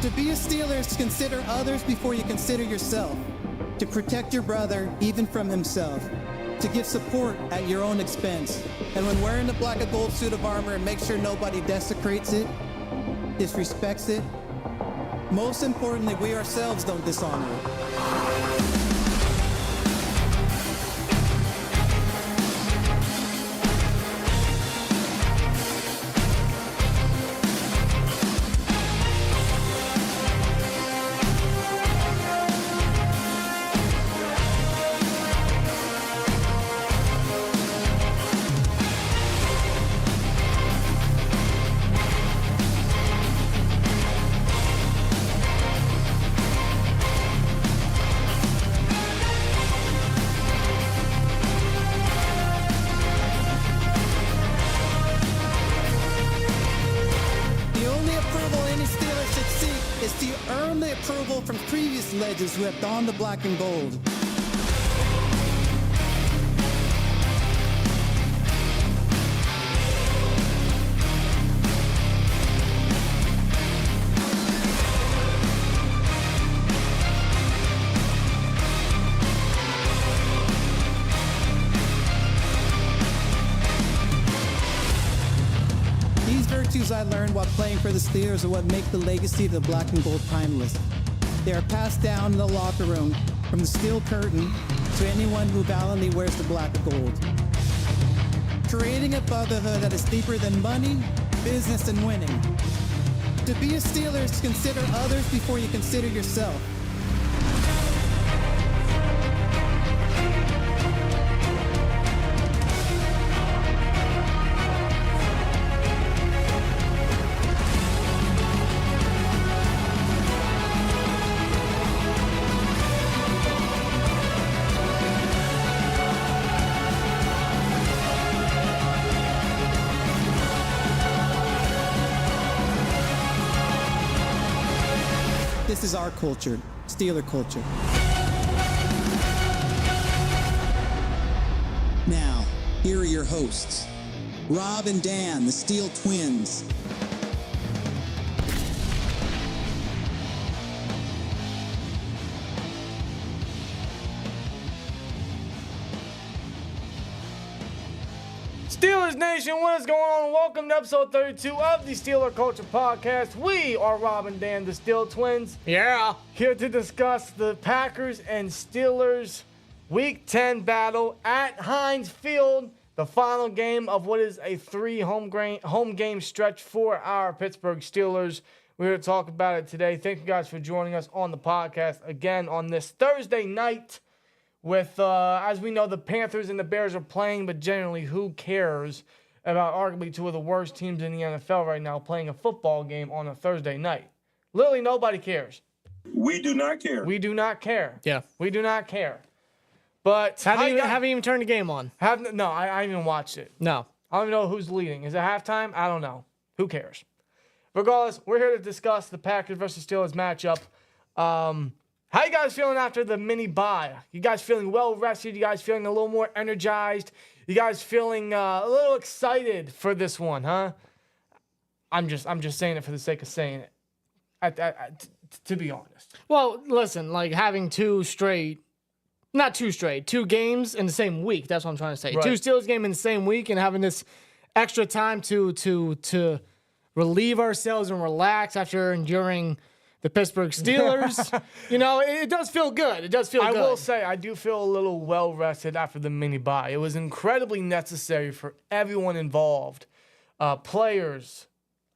To be a Steeler is to consider others before you consider yourself. To protect your brother even from himself. To give support at your own expense. And when wearing the black and gold suit of armor, make sure nobody desecrates it, disrespects it. Most importantly, we ourselves don't dishonor it. From previous legends who have donned the black and gold. These virtues I learned while playing for the Steelers are what make the legacy of the black and gold timeless. They are passed down in the locker room from the steel curtain to anyone who valiantly wears the black and gold. Creating a brotherhood that is deeper than money, business, and winning. To be a Steeler is to consider others before you consider yourself. This is our culture, Steeler culture. Now, here are your hosts, Rob and Dan, the SteelTwins. Steelers Nation, what is going on? Welcome to episode 32 of the Steeler Culture Podcast. We are Rob and Dan, the SteelTwins. Yeah. Here to discuss the Packers and Steelers Week 10 battle at Heinz Field. The final game of what is a 3 home game stretch for our Pittsburgh Steelers. We're here to talk about it today. Thank you guys for joining us on the podcast again on this Thursday night. With, as we know, the Panthers and the Bears are playing, but generally, who cares about arguably two of the worst teams in the NFL right now playing a football game on a Thursday night? Literally, nobody cares. We do not care. We do not care. Yeah. We do not care. But haven't even turned the game on. No, I haven't even watched it. No. I don't even know who's leading. Is it halftime? I don't know. Who cares? Regardless, we're here to discuss the Packers versus Steelers matchup. How you guys feeling after the mini bye? You guys feeling well rested? You guys feeling a little more energized? You guys feeling a little excited for this one, huh? I'm just saying it for the sake of saying it. To be honest. Well, listen, like having two games in the same week. That's what I'm trying to say. Right. 2 Steelers games in the same week and having this extra time to relieve ourselves and relax after enduring the Pittsburgh Steelers. You know, it does feel good. It does feel good. I will say, I do feel a little well-rested after the mini-bye. It was incredibly necessary for everyone involved. Players,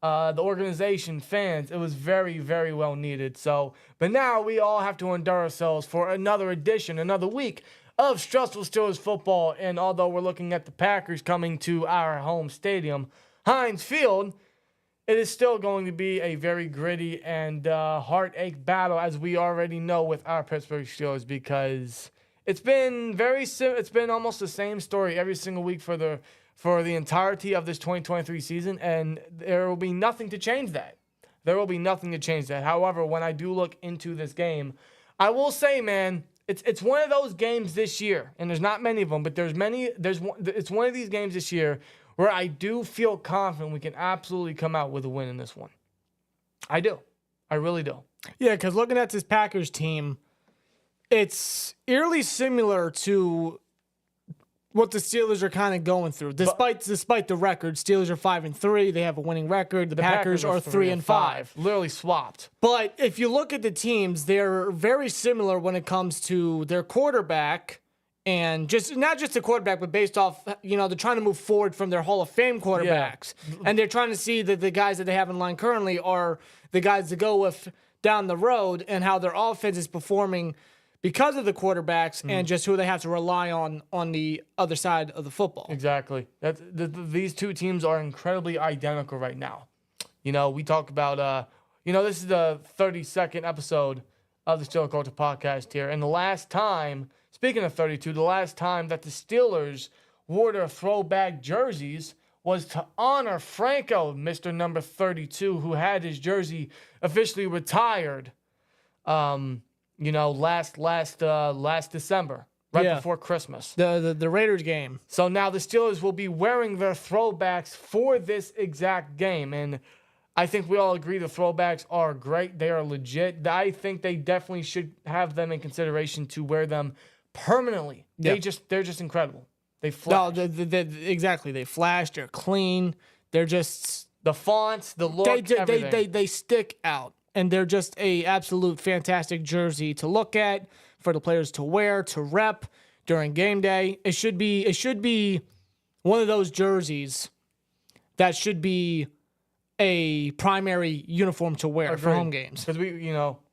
the organization, fans. It was very, very well needed. But now we all have to endure ourselves for another edition, another week of stressful Steelers football. And although we're looking at the Packers coming to our home stadium, Heinz Field, it is still going to be a very gritty and heartache battle, as we already know with our Pittsburgh Steelers, because it's been it's been almost the same story every single week for the entirety of this 2023 season, and there will be nothing to change that. However, when I do look into this game, I will say, man, it's one of those games this year, and there's not many of them, but it's one of these games this year where I do feel confident we can absolutely come out with a win in this one. I do. I really do. Yeah, because looking at this Packers team, it's eerily similar to what the Steelers are kind of going through. Despite the record, Steelers are 5-3. They have a winning record. The Packers are 3-5. Literally swapped. But if you look at the teams, they're very similar when it comes to their quarterback, and just not just the quarterback, but based off, they're trying to move forward from their Hall of Fame quarterbacks, and they're trying to see that the guys that they have in line currently are the guys to go with down the road, and how their offense is performing because of the quarterbacks and just who they have to rely on the other side of the football. Exactly. These two teams are incredibly identical right now. We talk about, this is the 32nd episode of the Steeler Culture Podcast here. And the last time, speaking of 32, the last time that the Steelers wore their throwback jerseys was to honor Franco, Mr. Number 32, who had his jersey officially retired. Last December, right before Christmas. The Raiders game. So now the Steelers will be wearing their throwbacks for this exact game. And I think we all agree the throwbacks are great. They are legit. I think they definitely should have them in consideration to wear them permanently. Yeah. They're just incredible. They flash. No, exactly. They flash. They're clean. They're just... The fonts, the look, everything. They stick out. And they're just a absolute fantastic jersey to look at, for the players to wear, to rep during game day. It should be one of those jerseys that should be a primary uniform to wear for home games. Because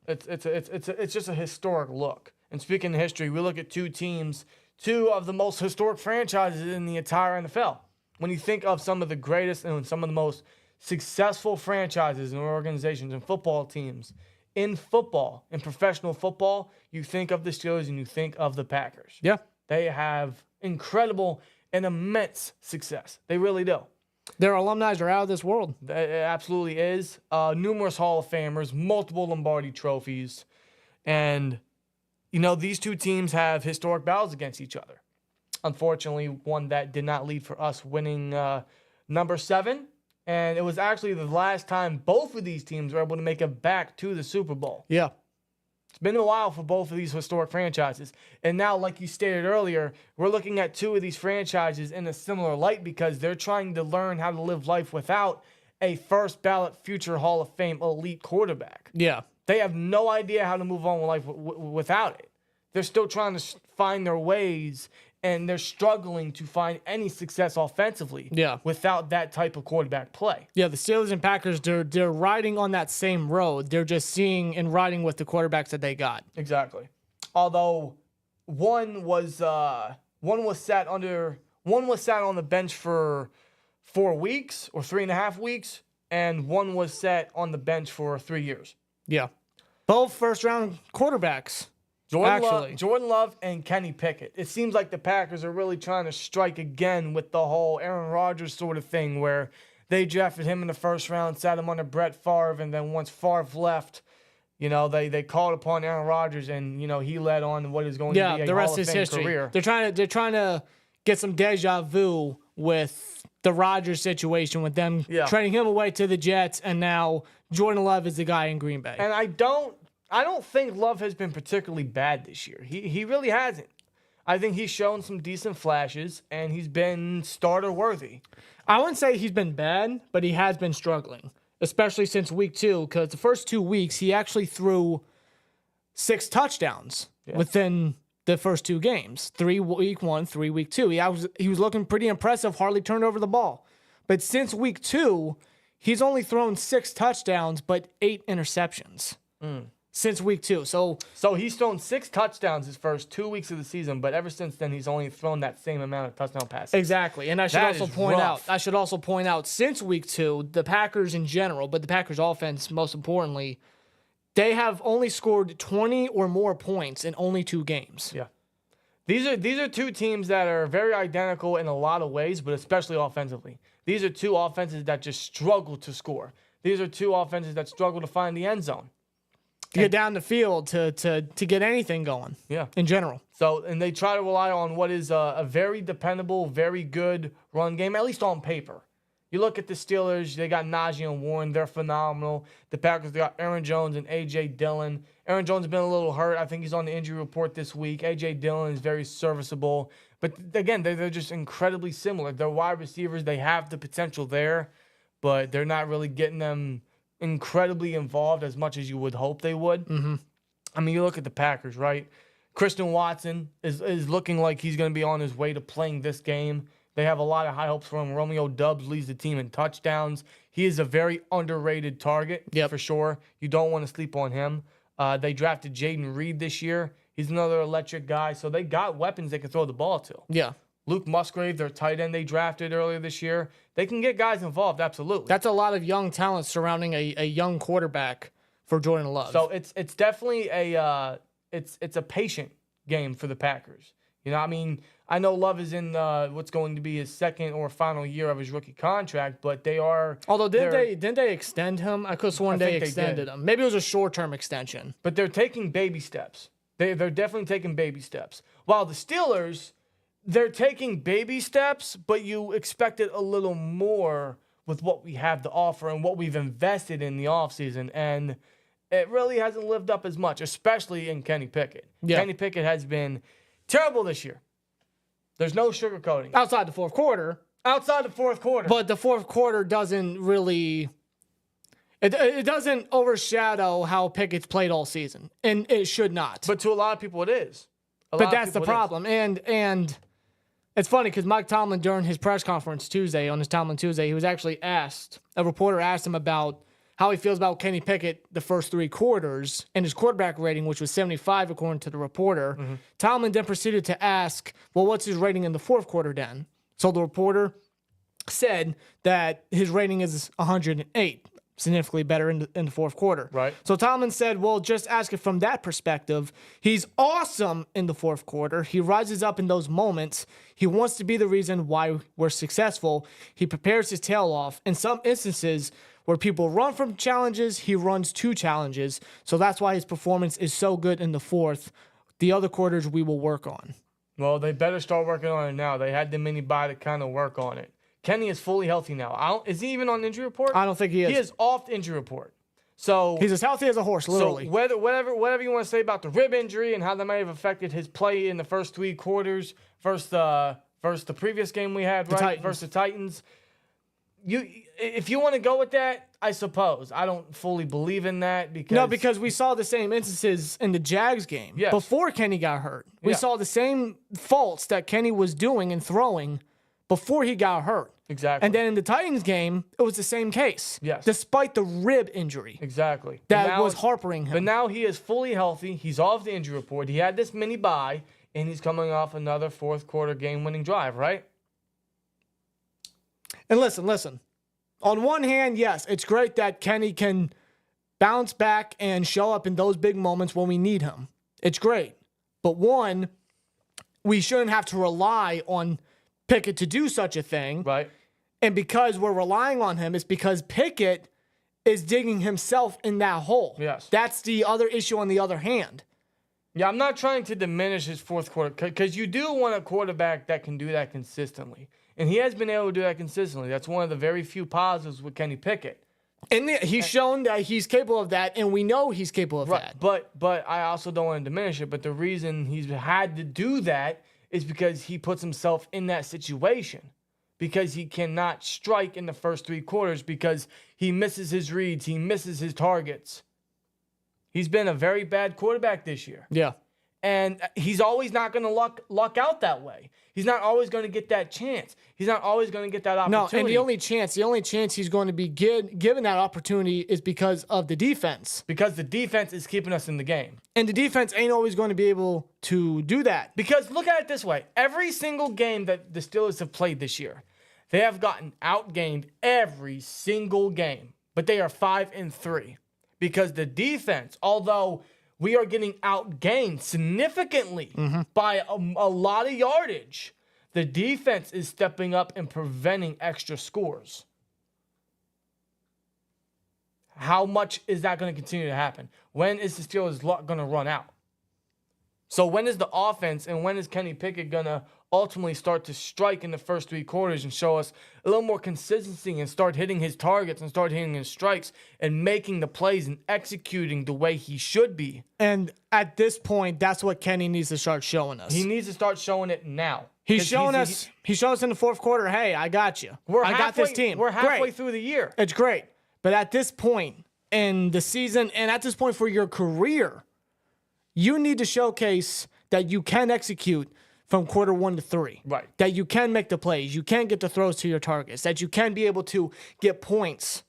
it's just a historic look. And speaking of history, we look at two of the most historic franchises in the entire NFL. When you think of some of the greatest and some of the most successful franchises and organizations and football teams in professional football, you think of the Steelers and you think of the Packers. Yeah. They have incredible and immense success. They really do. Their alumni are out of this world. It absolutely is. Numerous Hall of Famers, multiple Lombardi trophies. And, these two teams have historic battles against each other. Unfortunately, one that did not lead for us winning number 7. And it was actually the last time both of these teams were able to make it back to the Super Bowl. Yeah. It's been a while for both of these historic franchises. And now, like you stated earlier, we're looking at two of these franchises in a similar light because they're trying to learn how to live life without a first ballot future Hall of Fame elite quarterback. Yeah. They have no idea how to move on with life without it. They're still trying to find their ways, and they're struggling to find any success offensively without that type of quarterback play. Yeah, the Steelers and Packers, they're riding on that same road. They're just seeing and riding with the quarterbacks that they got. Exactly. Although one was sat on the bench for 4 weeks or 3.5 weeks, and one was sat on the bench for 3 years. Yeah. Both first-round quarterbacks. Jordan Love and Kenny Pickett. It seems like the Packers are really trying to strike again with the whole Aaron Rodgers sort of thing where they drafted him in the first round, sat him under Brett Favre, and then once Favre left, they called upon Aaron Rodgers, and he led on what is going to be a the rest Hall of is Fame history. career. They're trying to get some deja vu with the Rodgers situation, with them trading him away to the Jets, and now Jordan Love is the guy in Green Bay. And I don't think Love has been particularly bad this year. He really hasn't. I think he's shown some decent flashes, and he's been starter worthy. I wouldn't say he's been bad, but he has been struggling, especially since week 2, because the first 2 weeks he actually threw 6 touchdowns within the first 2 games. 3 week 1, 3 week 2. He was looking pretty impressive, hardly turned over the ball. But since week 2, he's only thrown 6 touchdowns, but 8 interceptions. Since week 2. So he's thrown 6 touchdowns his first 2 weeks of the season, but ever since then he's only thrown that same amount of touchdown passes. Exactly. And I should also point out since week 2, the Packers in general, but the Packers offense most importantly, they have only scored 20 or more points in only 2 games. Yeah. These are two teams that are very identical in a lot of ways, but especially offensively. These are two offenses that just struggle to score. These are two offenses that struggle to find the end zone. To get down the field, to get anything going. Yeah. In general. So, and they try to rely on what is a very dependable, very good run game, at least on paper. You look at the Steelers, they got Najee and Warren. They're phenomenal. The Packers, they got Aaron Jones and A.J. Dillon. Aaron Jones has been a little hurt. I think he's on the injury report this week. A.J. Dillon is very serviceable. But, again, they're just incredibly similar. They're wide receivers. They have the potential there, but they're not really getting them incredibly involved as much as you would hope they would. Mm-hmm. I mean, you look at the Packers, right? Christian Watson is looking like he's going to be on his way to playing this game. They have a lot of high hopes for him. Romeo Doubs leads the team in touchdowns. He is a very underrated target, for sure. You don't want to sleep on him. They drafted Jaden Reed this year. He's another electric guy. So they got weapons they can throw the ball to. Yeah. Luke Musgrave, their tight end they drafted earlier this year. They can get guys involved, absolutely. That's a lot of young talent surrounding a young quarterback for Jordan Love. So it's definitely it's a patient game for the Packers. You know, I mean, I know Love is in what's going to be his second or final year of his rookie contract, but they are. Although didn't they extend him? I could have sworn they extended him. Maybe it was a short-term extension. But they're taking baby steps. They're definitely taking baby steps. While the Steelers, they're taking baby steps, but you expected a little more with what we have to offer and what we've invested in the offseason. And it really hasn't lived up as much, especially in Kenny Pickett. Yeah. Kenny Pickett has been terrible this year. There's no sugarcoating. Outside the fourth quarter. But the fourth quarter doesn't really... It doesn't overshadow how Pickett's played all season, and it should not. But to a lot of people, it is. But that's the problem. And it's funny because Mike Tomlin, during his press conference Tuesday, on his Tomlin Tuesday, he was actually asked, a reporter asked him about how he feels about Kenny Pickett the first three quarters and his quarterback rating, which was 75 according to the reporter. Mm-hmm. Tomlin then proceeded to ask, well, what's his rating in the fourth quarter then? So the reporter said that his rating is 108. Significantly better in the fourth quarter. Right. So Tomlin said, well, just ask it from that perspective. He's awesome in the fourth quarter. He rises up in those moments. He wants to be the reason why we're successful. He prepares his tail off. In some instances where people run from challenges, he runs to challenges. So that's why his performance is so good in the fourth. The other quarters we will work on. Well, they better start working on it now. They had the mini bye to kind of work on it. Kenny is fully healthy now. Is he even on the injury report? I don't think he is. He is off the injury report. So he's as healthy as a horse, literally. So whatever you want to say about the rib injury and how that may have affected his play in the first three quarters versus the previous game we had, right? Versus the Titans. If you want to go with that, I suppose. I don't fully believe in that because we saw the same instances in the Jags game before Kenny got hurt. We saw the same faults that Kenny was doing and throwing before he got hurt. Exactly. And then in the Titans game, it was the same case. Yes. Despite the rib injury. Exactly. That was harpering him. But now he is fully healthy. He's off the injury report. He had this mini bye, and he's coming off another fourth quarter game-winning drive, right? And listen. On one hand, yes, it's great that Kenny can bounce back and show up in those big moments when we need him. It's great. But one, we shouldn't have to rely on Pickett to do such a thing. Right. And because we're relying on him, it's because Pickett is digging himself in that hole. Yes. That's the other issue on the other hand. Yeah, I'm not trying to diminish his fourth quarter because you do want a quarterback that can do that consistently. And he has been able to do that consistently. That's one of the very few positives with Kenny Pickett. And he's shown that he's capable of that, and we know he's capable of that. But I also don't want to diminish it. But the reason he's had to do that is because he puts himself in that situation. Because he cannot strike in the first three quarters because he misses his reads. He misses his targets. He's been a very bad quarterback this year. Yeah. And he's always not going to luck out that way. He's not always going to get that chance. He's not always going to get that opportunity. No, and the only chance he's going to be given that opportunity is because of the defense. Because the defense is keeping us in the game. And the defense ain't always going to be able to do that. Because look at it this way. Every single game that the Steelers have played this year, they have gotten outgained every single game. But they are 5-3. Because the defense, although we are getting outgained significantly by a lot of yardage, the defense is stepping up and preventing extra scores. How much is that going to continue to happen? When is the Steelers' luck going to run out? So when is the offense and when is Kenny Pickett going to ultimately start to strike in the first 3 quarters and show us a little more consistency and start hitting his targets and start hitting his strikes and making the plays and executing the way he should be. And at this point, that's what Kenny needs to start showing us. He needs to start showing it now. He's showing us in the fourth quarter, hey, I got you. I got this team. We're halfway great. through the year. It's great. But at this point in the season and at this point for your career, you need to showcase that you can execute from quarter 1 to 3. Right. That you can make the plays. You can get the throws to your targets. That you can be able to get points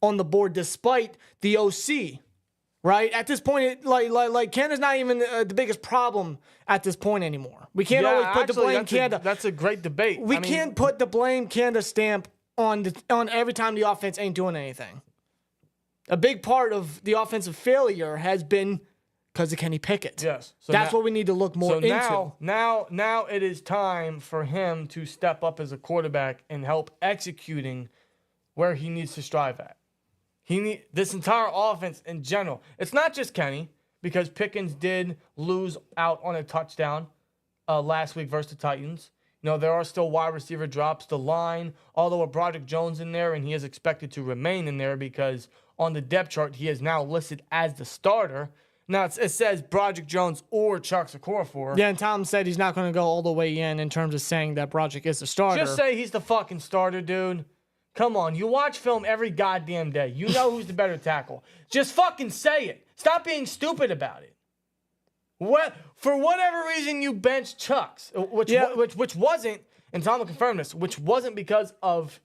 on the board despite the OC. Right? At this point, Canada's not even the biggest problem at this point anymore. We can't always put the blame Canada. That's a great debate. We can't put the blame Canada stamp on every time the offense ain't doing anything. A big part of the offensive failure has been because of Kenny Pickett. Yes. So that's what we need to look more into. Now it is time for him to step up as a quarterback and help executing where he needs to strive at. This entire offense in general. It's not just Kenny, because Pickens did lose out on a touchdown last week versus the Titans. You know, there are still wide receiver drops. The line, although with Broderick Jones in there, and he is expected to remain in there because on the depth chart, he is now listed as the starter. Now, it says Broderick Jones or Chuck Okorafor. Yeah, and Tom said he's not going to go all the way in terms of saying that Broderick is the starter. Just say he's the fucking starter, dude. Come on, you watch film every goddamn day. You know who's the better tackle. Just fucking say it. Stop being stupid about it. For whatever reason you benched Chucks, which wasn't, and Tom will confirm this, which wasn't because of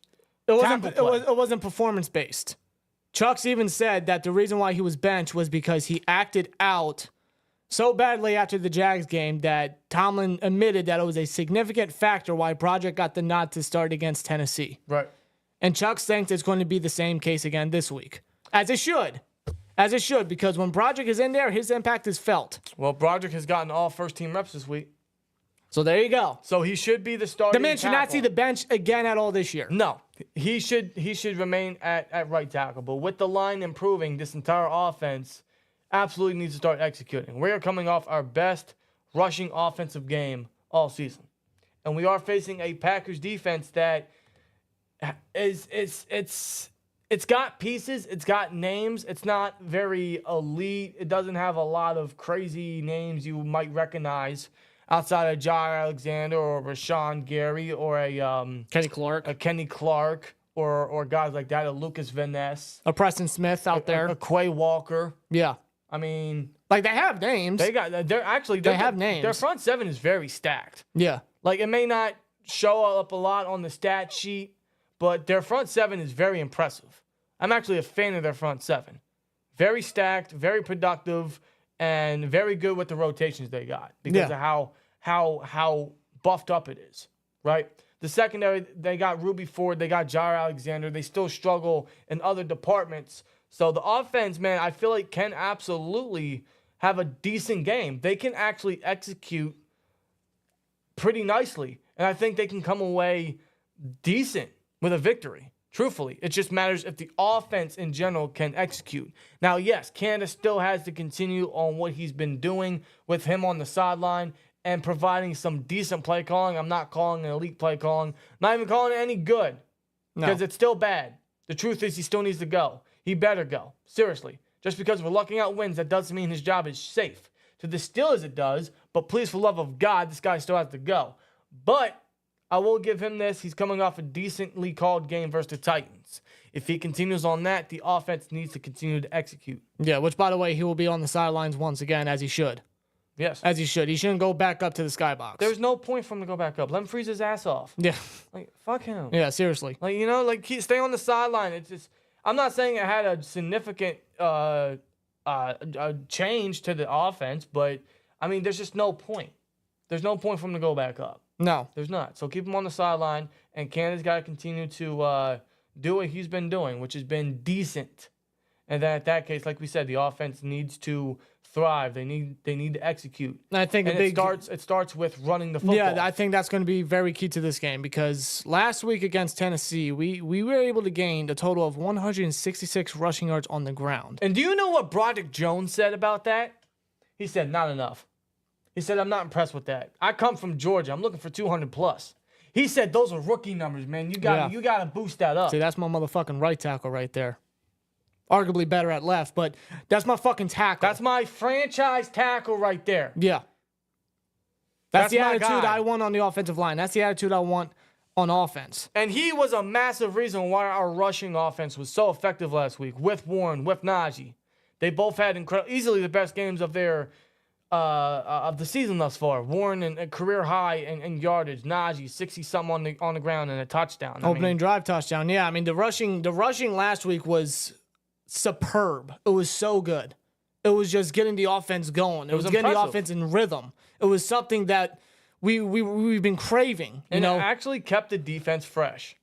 it wasn't performance based. Chucks even said that the reason why he was benched was because he acted out so badly after the Jags game that Tomlin admitted that it was a significant factor why Broderick got the nod to start against Tennessee. Right. And Chucks thinks it's going to be the same case again this week. As it should. As it should, because when Broderick is in there, his impact is felt. Well, Broderick has gotten all first-team reps this week. So there you go. So he should be the starter. The man should not see the bench again at all this year. No. He should remain at right tackle. But with the line improving, this entire offense absolutely needs to start executing. We are coming off our best rushing offensive game all season. And we are facing a Packers defense that it's got pieces, it's got names, it's not very elite. It doesn't have a lot of crazy names you might recognize outside of Jair Alexander or Rashawn Gary or a Kenny Clark or guys like that, a Lucas Van Ness, a Preston Smith out there, a Quay Walker. Yeah, I mean, like they have names. They have names. Their front seven is very stacked. Yeah, like it may not show up a lot on the stat sheet, but their front seven is very impressive. I'm actually a fan of their front seven. Very stacked, very productive, and very good with the rotations they got because of how buffed up it is, right? The secondary, they got Ruby Ford, they got Jair Alexander. They still struggle in other departments. So the offense, man, I feel like can absolutely have a decent game. They can actually execute pretty nicely, and I think they can come away decent with a victory. Truthfully, it just matters if the offense in general can execute. Now, yes, Canada still has to continue on what he's been doing with him on the sideline and providing some decent play calling. I'm not calling an elite play calling. Not even calling it any good because it's still bad. The truth is he still needs to go. He better go. Seriously. Just because we're lucking out wins, that doesn't mean his job is safe. To the Steelers it does, but please, for the love of God, this guy still has to go. But I will give him this. He's coming off a decently called game versus the Titans. If he continues on that, the offense needs to continue to execute. Yeah, which, by the way, he will be on the sidelines once again, as he should. Yes. As he should. He shouldn't go back up to the skybox. There's no point for him to go back up. Let him freeze his ass off. Yeah. Like, fuck him. Yeah, seriously. Like, you know, like, stay on the sideline. It's just, I'm not saying it had a significant change to the offense, but, I mean, there's just no point. There's no point for him to go back up. No. There's not. So keep him on the sideline, and Canada's got to continue to do what he's been doing, which has been decent. And then at that case, like we said, the offense needs to thrive. They need to execute. And I think it starts with running the football. Yeah, I think that's going to be very key to this game because last week against Tennessee, we were able to gain a total of 166 rushing yards on the ground. And do you know what Broderick Jones said about that? He said, not enough. He said, I'm not impressed with that. I come from Georgia. I'm looking for 200 plus. He said those are rookie numbers, man. You gotta boost that up. See, that's my motherfucking right tackle right there. Arguably better at left, but that's my fucking tackle. That's my franchise tackle right there. Yeah. That's the my attitude guy. I want on the offensive line. That's the attitude I want on offense. And he was a massive reason why our rushing offense was so effective last week with Warren, with Najee. They both had easily the best games of their of the season thus far. Warren and a career high in yardage. Najee 60-something on the ground and a touchdown. Opening drive touchdown. Yeah, I mean the rushing last week was superb. It was so good. It was just getting the offense going. It was getting the offense in rhythm. It was something that we've been craving. And it actually kept the defense fresh.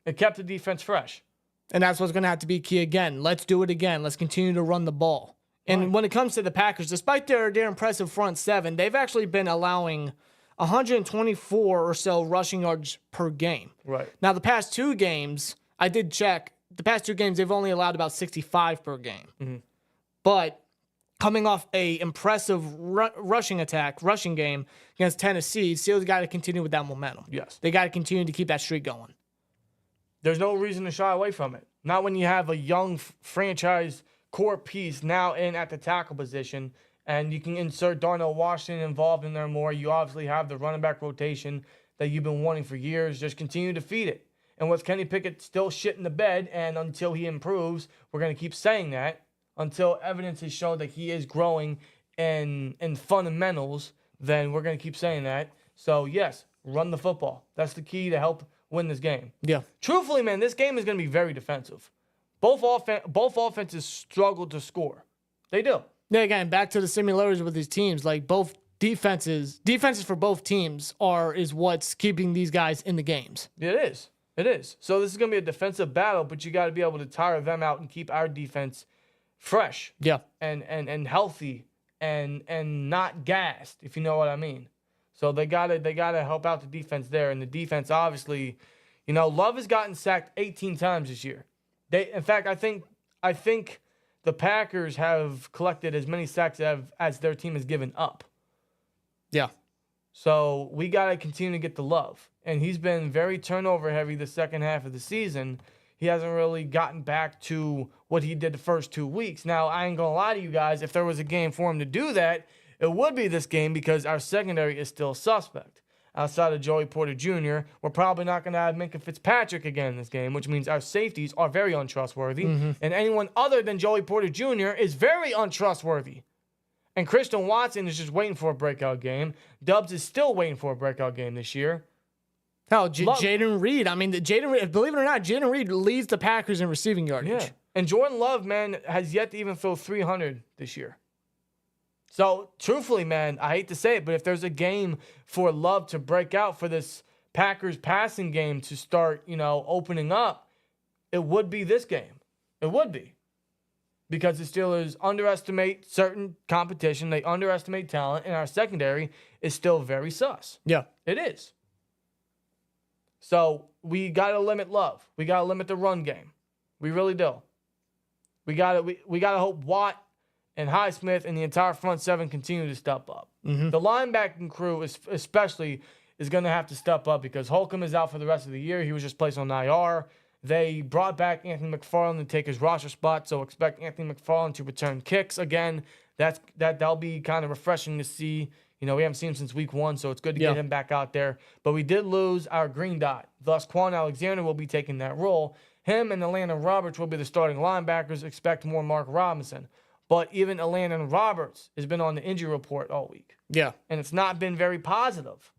It kept the defense fresh. And that's what's going to have to be key again. Let's do it again. Let's continue to run the ball. And when it comes to the Packers, despite their impressive front seven, they've actually been allowing 124 or so rushing yards per game. Right. Now, the past two games, I did check. The past two games, they've only allowed about 65 per game. Mm-hmm. But coming off a impressive rushing game against Tennessee, Steelers got to continue with that momentum. Yes. They got to continue to keep that streak going. There's no reason to shy away from it. Not when you have a young franchise core piece now in at the tackle position, and you can insert Darnell Washington involved in there more. You obviously have the running back rotation that you've been wanting for years. Just continue to feed it. And with Kenny Pickett still shit in the bed, and until he improves, we're going to keep saying that, until evidence has shown that he is growing in fundamentals, then we're going to keep saying that. So, yes, run the football. That's the key to help win this game. Yeah. Truthfully, man, this game is going to be very defensive. Both offenses struggle to score. They do. Yeah, again, back to the similarities with these teams. Like both defenses for both teams is what's keeping these guys in the games. It is. It is. So this is going to be a defensive battle, but you got to be able to tire them out and keep our defense fresh. Yeah. And healthy and not gassed, if you know what I mean. So they gotta help out the defense there. And the defense, obviously, Love has gotten sacked 18 times this year. In fact, I think the Packers have collected as many sacks as their team has given up. Yeah. So we got to continue to get the Love. And he's been very turnover heavy the second half of the season. He hasn't really gotten back to what he did the first 2 weeks. Now, I ain't going to lie to you guys. If there was a game for him to do that, it would be this game because our secondary is still suspect. Outside of Joey Porter Jr., we're probably not going to have Minkah Fitzpatrick again in this game, which means our safeties are very untrustworthy. Mm-hmm. And anyone other than Joey Porter Jr. is very untrustworthy. And Christian Watson is just waiting for a breakout game. Dubs is still waiting for a breakout game this year. Hell, Jaden Reed. I mean, believe it or not, Jaden Reed leads the Packers in receiving yardage. Yeah. And Jordan Love, man, has yet to even throw 300 this year. So, truthfully, man, I hate to say it, but if there's a game for Love to break out for this Packers passing game to start, opening up, it would be this game. It would be. Because the Steelers underestimate certain competition, they underestimate talent, and our secondary is still very sus. Yeah. It is. So, we got to limit Love. We got to limit the run game. We really do. We got to hope Watt and Highsmith and the entire front seven continue to step up. Mm-hmm. The linebacking crew especially is going to have to step up because Holcomb is out for the rest of the year. He was just placed on IR. They brought back Anthony McFarland to take his roster spot, so expect Anthony McFarland to return kicks again. That'll be kind of refreshing to see. We haven't seen him since week 1, so it's good to get him back out there. But we did lose our green dot. Thus, Quan Alexander will be taking that role. Him and Landon Roberts will be the starting linebackers. Expect more Mark Robinson. But even Landon Roberts has been on the injury report all week. Yeah. And it's not been very positive.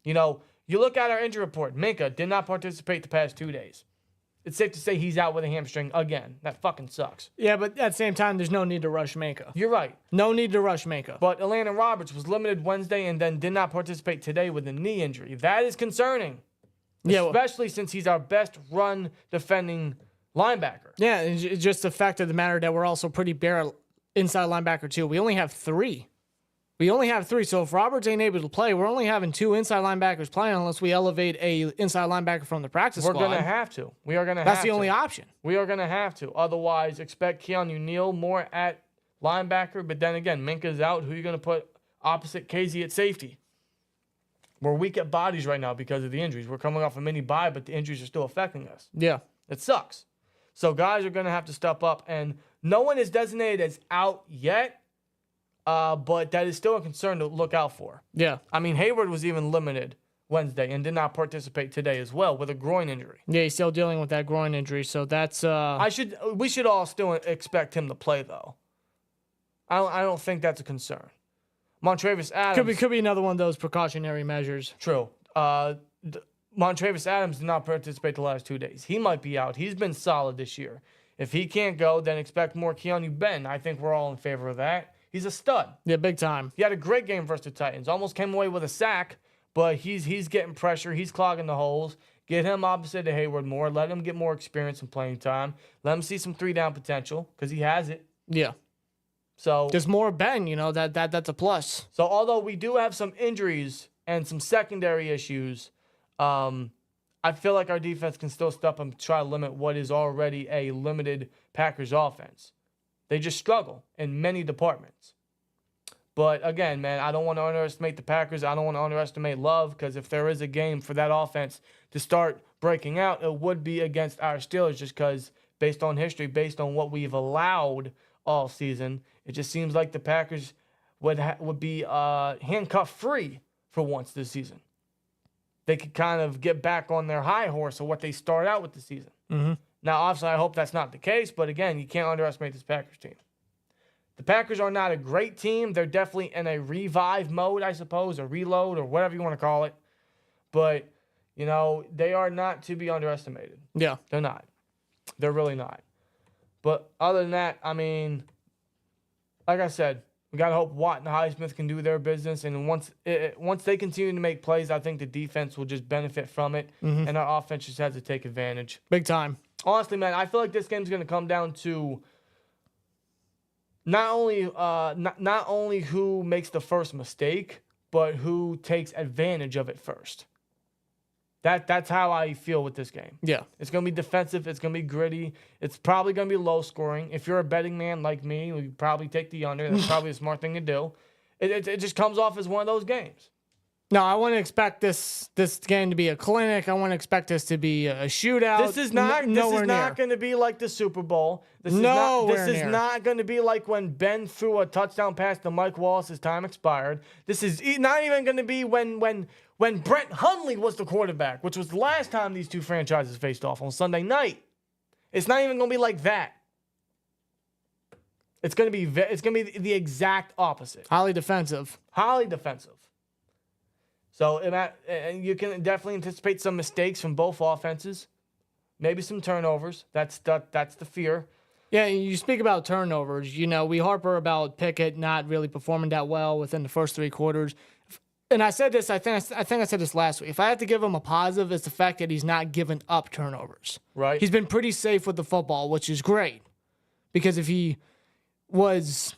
You look at our injury report. Minkah did not participate the past 2 days. It's safe to say he's out with a hamstring again. That fucking sucks. Yeah, but at the same time, there's no need to rush Minkah. You're right. No need to rush Minkah. But Landon Roberts was limited Wednesday and then did not participate today with a knee injury. That is concerning. Yeah, especially since he's our best run defending linebacker. Yeah, it's just the fact of the matter that we're also pretty bare inside linebacker too. We only have 3. So if Roberts ain't able to play, we're only having 2 inside linebackers playing unless we elevate a inside linebacker from the practice squad. We're going to have to. We are going to have to. That's the only option. We are going to have to. Otherwise, expect Keanu Neal more at linebacker. But then again, Minkah's out. Who are you going to put opposite KZ at safety. We're weak at bodies right now because of the injuries. We're coming off a mini bye, but the injuries are still affecting us. Yeah. It sucks. So guys are going to have to step up, and no one is designated as out yet, but that is still a concern to look out for. Yeah. I mean, Hayward was even limited Wednesday and did not participate today as well with a groin injury. Yeah, he's still dealing with that groin injury, so that's... We should all still expect him to play, though. I don't think that's a concern. Montravius Adams... Could be another one of those precautionary measures. True. Montravius Adams did not participate the last 2 days. He might be out. He's been solid this year. If he can't go, then expect more Keanu Ben. I think we're all in favor of that. He's a stud. Yeah, big time. He had a great game versus the Titans. Almost came away with a sack, but he's getting pressure. He's clogging the holes. Get him opposite of Hayward more. Let him get more experience and playing time. Let him see some 3-down potential because he has it. Yeah. So there's more Ben, that's a plus. So although we do have some injuries and some secondary issues, I feel like our defense can still step up and try to limit what is already a limited Packers offense. They just struggle in many departments. But again, man, I don't want to underestimate the Packers. I don't want to underestimate Love, because if there is a game for that offense to start breaking out, it would be against our Steelers, just because based on history, based on what we've allowed all season, it just seems like the Packers would be handcuff free for once this season. They could kind of get back on their high horse of what they start out with the season. Mm-hmm. Now, obviously, I hope that's not the case, but again, you can't underestimate this Packers team. The Packers are not a great team. They're definitely in a revive mode, I suppose, or reload, or whatever you want to call it. But, they are not to be underestimated. Yeah. They're not. They're really not. But other than that, I mean, like I said, we got to hope Watt and Highsmith can do their business. And once they continue to make plays, I think the defense will just benefit from it. Mm-hmm. And our offense just has to take advantage. Big time. Honestly, man, I feel like this game's going to come down to not only who makes the first mistake, but who takes advantage of it first. That's how I feel with this game. Yeah. It's going to be defensive. It's going to be gritty. It's probably going to be low scoring. If you're a betting man like me, you probably take the under. That's probably a smart thing to do. It just comes off as one of those games. No, I want to expect this game to be a clinic. I want to expect this to be a shootout. This is not going to be like the Super Bowl. This is not going to be like when Ben threw a touchdown pass to Mike Wallace's time expired. This is not even going to be when Brett Hundley was the quarterback, which was the last time these two franchises faced off on Sunday night. It's not even going to be like that. It's going to be the exact opposite. Highly defensive. Highly defensive. So you can definitely anticipate some mistakes from both offenses, maybe some turnovers. That's the fear. Yeah, you speak about turnovers. We harper about Pickett not really performing that well within the first 3 quarters. And I said this, I think I said this last week. If I had to give him a positive, it's the fact that he's not giving up turnovers. Right. He's been pretty safe with the football, which is great. Because if he was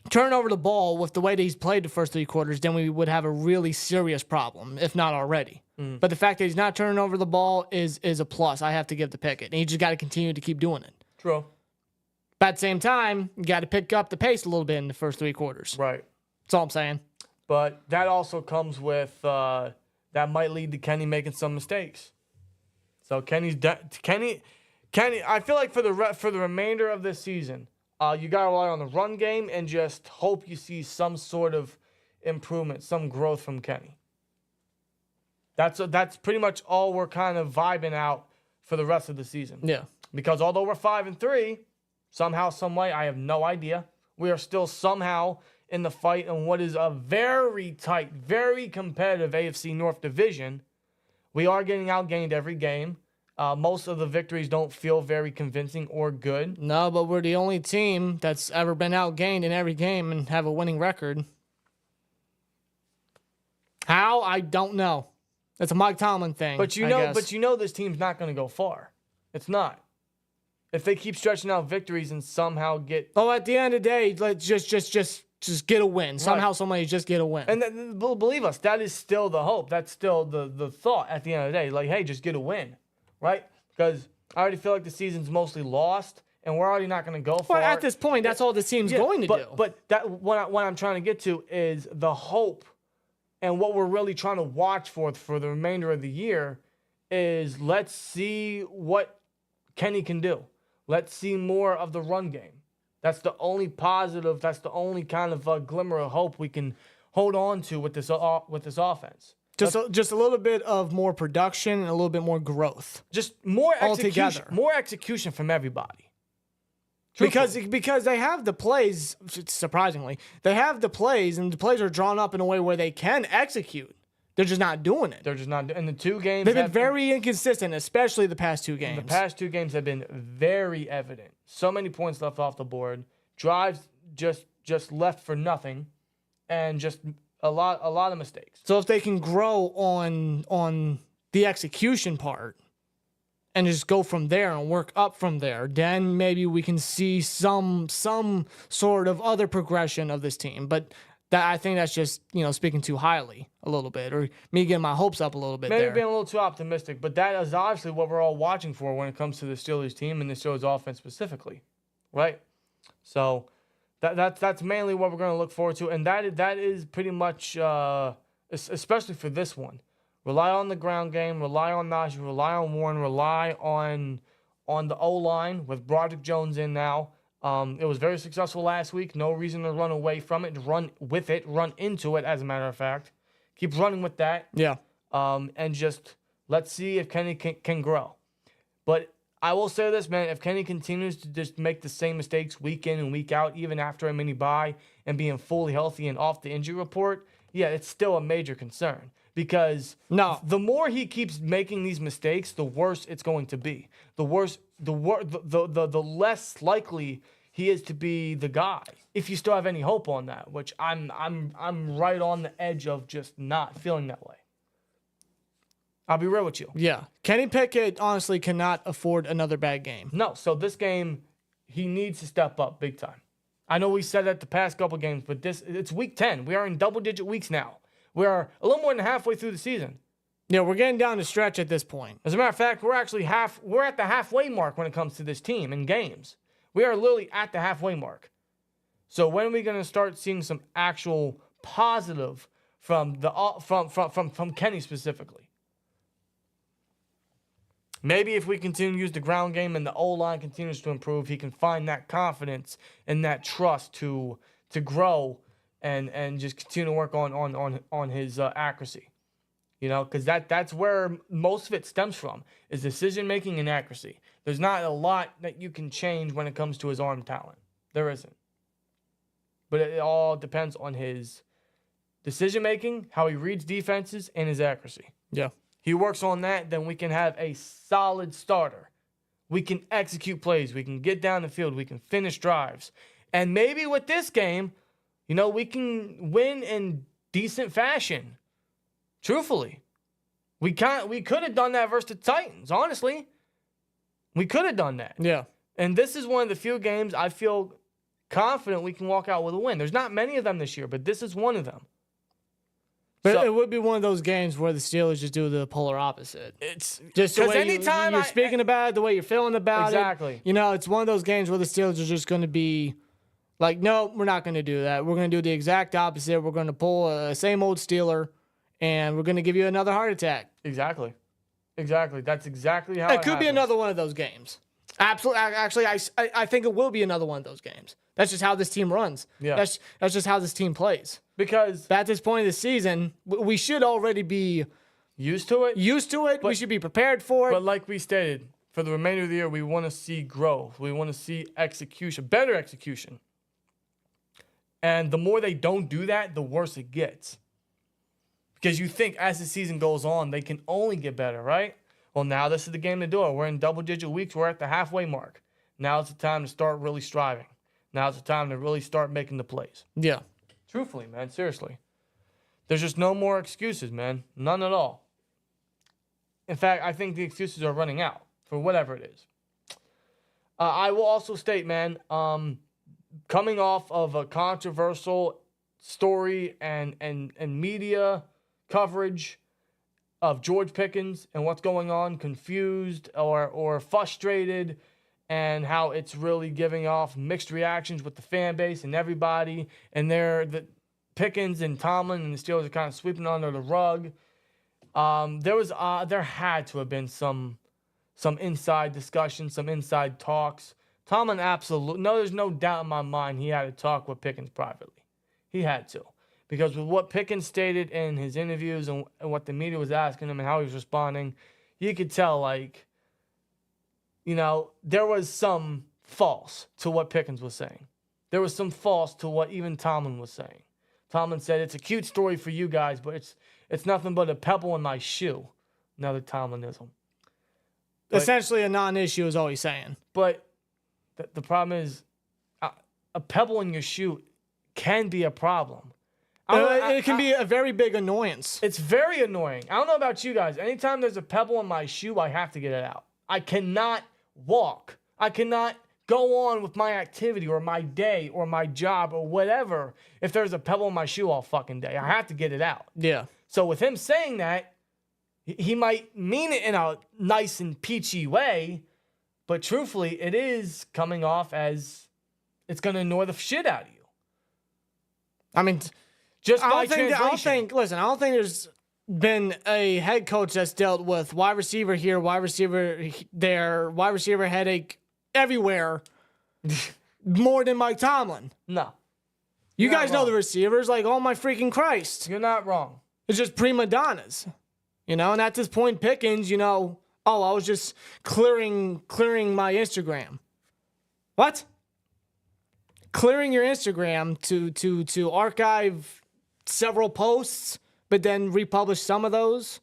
turn over the ball with the way that he's played the first 3 quarters, then we would have a really serious problem, if not already. But the fact that he's not turning over the ball is a plus. I have to give to Pickett. And he just got to continue to keep doing it. True. But at the same time, you got to pick up the pace a little bit in the first 3 quarters. Right. That's all I'm saying. But that also comes with that might lead to Kenny making some mistakes. So Kenny. I feel like for the remainder of this season, you got to rely on the run game and just hope you see some sort of improvement, some growth from Kenny. That's pretty much all we're kind of vibing out for the rest of the season. Yeah. Because although we're 5-3, somehow, some way, I have no idea, we are still somehow in the fight in what is a very tight, very competitive AFC North division. We are getting outgained every game. Most of the victories don't feel very convincing or good. No, but we're the only team that's ever been outgained in every game and have a winning record. How? I don't know. It's a Mike Tomlin thing. But you know this team's not going to go far. It's not. If they keep stretching out victories and somehow get... Oh, at the end of the day, let's just get a win. Somehow, somebody just get a win. And believe us, that is still the hope. That's still the thought at the end of the day. Like, hey, just get a win, right? Because I already feel like the season's mostly lost, and we're already not going to go far. Well, at this point, that's all the team's going to do. But that what I'm trying to get to is the hope, and what we're really trying to watch for the remainder of the year is let's see what Kenny can do. Let's see more of the run game. That's the only positive. That's the only kind of glimmer of hope we can hold on to with this offense. Just a little bit of more production and a little bit more growth. Just more execution. Altogether. More execution from everybody. Because they have the plays, surprisingly. They have the plays, and the plays are drawn up in a way where they can execute. They're just not doing it. They're just not. In the two games, they've been very inconsistent, especially the past two games. The past two games have been very evident. So many points left off the board. Drives just left for nothing, and just a lot of mistakes. So if they can grow on the execution part and just go from there and work up from there, then maybe we can see some sort of other progression of this team. But I think that's just, speaking too highly a little bit, or me getting my hopes up a little bit. Maybe being a little too optimistic, but that is obviously what we're all watching for when it comes to the Steelers team and the Steelers offense specifically, right? So that's mainly what we're going to look forward to, and that is pretty much, especially for this one. Rely on the ground game, rely on Najee, rely on Warren, rely on the O-line with Broderick Jones in now. It was very successful last week. No reason to run away from it. Run with it. Run into it, as a matter of fact. Keep running with that. Yeah. And just let's see if Kenny can grow. But I will say this, man. If Kenny continues to just make the same mistakes week in and week out, even after a mini bye and being fully healthy and off the injury report, yeah, it's still a major concern. Because the more he keeps making these mistakes, the worse it's going to be. The less likely he is to be the guy. If you still have any hope on that, which I'm right on the edge of just not feeling that way. I'll be real with you. Yeah. Kenny Pickett honestly cannot afford another bad game. No, so this game he needs to step up big time. I know we said that the past couple games, but it's week 10. We are in double-digit weeks now. We are a little more than halfway through the season. Yeah, we're getting down the stretch at this point. As a matter of fact, we're at the halfway mark when it comes to this team in games. We are literally at the halfway mark. So when are we going to start seeing some actual positive from Kenny specifically? Maybe if we continue to use the ground game and the O-line continues to improve, he can find that confidence and that trust to grow and just continue to work on his accuracy. Because that's where most of it stems from, is decision-making and accuracy. There's not a lot that you can change when it comes to his arm talent. There isn't. But it all depends on his decision-making, how he reads defenses, and his accuracy. Yeah. He works on that, then we can have a solid starter. We can execute plays. We can get down the field. We can finish drives. And maybe with this game, we can win in decent fashion. Truthfully. We could have done that versus the Titans, honestly. We could have done that. Yeah. And this is one of the few games I feel confident we can walk out with a win. There's not many of them this year, but this is one of them. But it would be one of those games where the Steelers just do the polar opposite. It's just the way anytime you're speaking about it, the way you're feeling about exactly. it. It's one of those games where the Steelers are just going to be like, no, we're not going to do that. We're going to do the exact opposite. We're going to pull a same old Steeler, and we're going to give you another heart attack. Exactly. That's exactly how it could be another one of those games. Absolutely. Actually, I think it will be another one of those games. That's just how this team runs. Yeah. That's just how this team plays. Because at this point of the season, we should already be used to it. We should be prepared for it. But like we stated, for the remainder of the year, we want to see growth. We want to see execution, better execution. And the more they don't do that, the worse it gets. Because you think as the season goes on, they can only get better, right? Well, now this is the game to do it. We're in double-digit weeks. We're at the halfway mark. Now it's the time to start really striving. Now it's the time to really start making the plays. Yeah. Truthfully, man, seriously. There's just no more excuses, man. None at all. In fact, I think the excuses are running out for whatever it is. I will also state, man, coming off of a controversial story and media coverage of George Pickens and what's going on, confused or frustrated and how it's really giving off mixed reactions with the fan base and everybody. And the Pickens and Tomlin and the Steelers are kind of sweeping under the rug. There had to have been some inside discussion, some inside talks. Tomlin there's no doubt in my mind he had to talk with Pickens privately. He had to. Because with what Pickens stated in his interviews and what the media was asking him and how he was responding, you could tell, there was some false to what Pickens was saying. There was some false to what even Tomlin was saying. Tomlin said, it's a cute story for you guys, but it's nothing but a pebble in my shoe. Another Tomlinism. Essentially a non-issue is all he's saying. But the problem is, a pebble in your shoe can be a problem. It can be a very big annoyance. It's very annoying. I don't know about you guys. Anytime there's a pebble in my shoe, I have to get it out. I cannot walk. I cannot go on with my activity or my day or my job or whatever if there's a pebble in my shoe all fucking day. I have to get it out. Yeah. So with him saying that, he might mean it in a nice and peachy way, but truthfully, it is coming off as it's going to annoy the shit out of you. I mean, just by I don't think there's been a head coach that's dealt with wide receiver here, wide receiver there, wide receiver headache everywhere more than Mike Tomlin. No. You guys know the receivers, oh my freaking Christ. You're not wrong. It's just prima donnas. And at this point, Pickens, I was just clearing my Instagram. What? Clearing your Instagram to archive several posts, but then republish some of those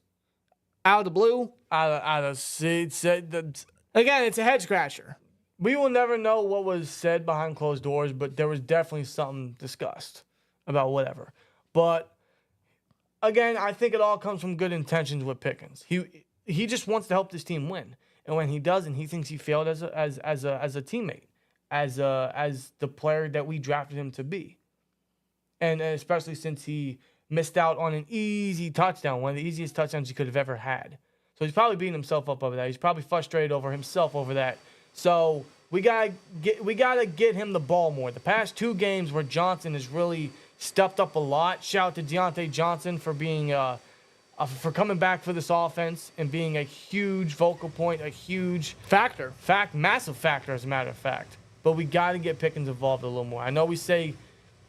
out of the blue? Again, it's a head scratcher. We will never know what was said behind closed doors, but there was definitely something discussed about whatever. But again, I think it all comes from good intentions with Pickens. He just wants to help this team win, and when he doesn't, he thinks he failed as a teammate, as the player that we drafted him to be, and especially since he missed out on an easy touchdown, one of the easiest touchdowns he could have ever had. So he's probably beating himself up over that. He's probably frustrated over himself over that. So we gotta get him the ball more. The past 2 games where Johnson has really stepped up a lot. Shout out to Deontay Johnson for being for coming back for this offense and being a huge vocal point, a huge massive factor as a matter of fact. But we got to get Pickens involved a little more. I know we say,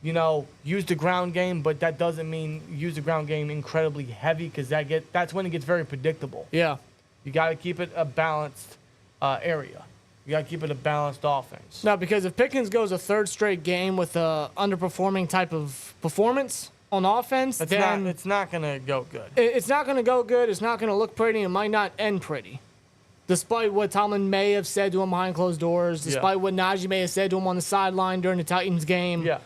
use the ground game, but that doesn't mean use the ground game incredibly heavy because that's when it gets very predictable. Yeah. You got to keep it a balanced area. You got to keep it a balanced offense. No, because if Pickens goes a 3rd straight game with a underperforming type of performance on offense, then it's not going to go good. It's not going to go good. It's not going to look pretty. It might not end pretty. Despite what Tomlin may have said to him behind closed doors, despite what Najee may have said to him on the sideline during the Titans game. Yeah.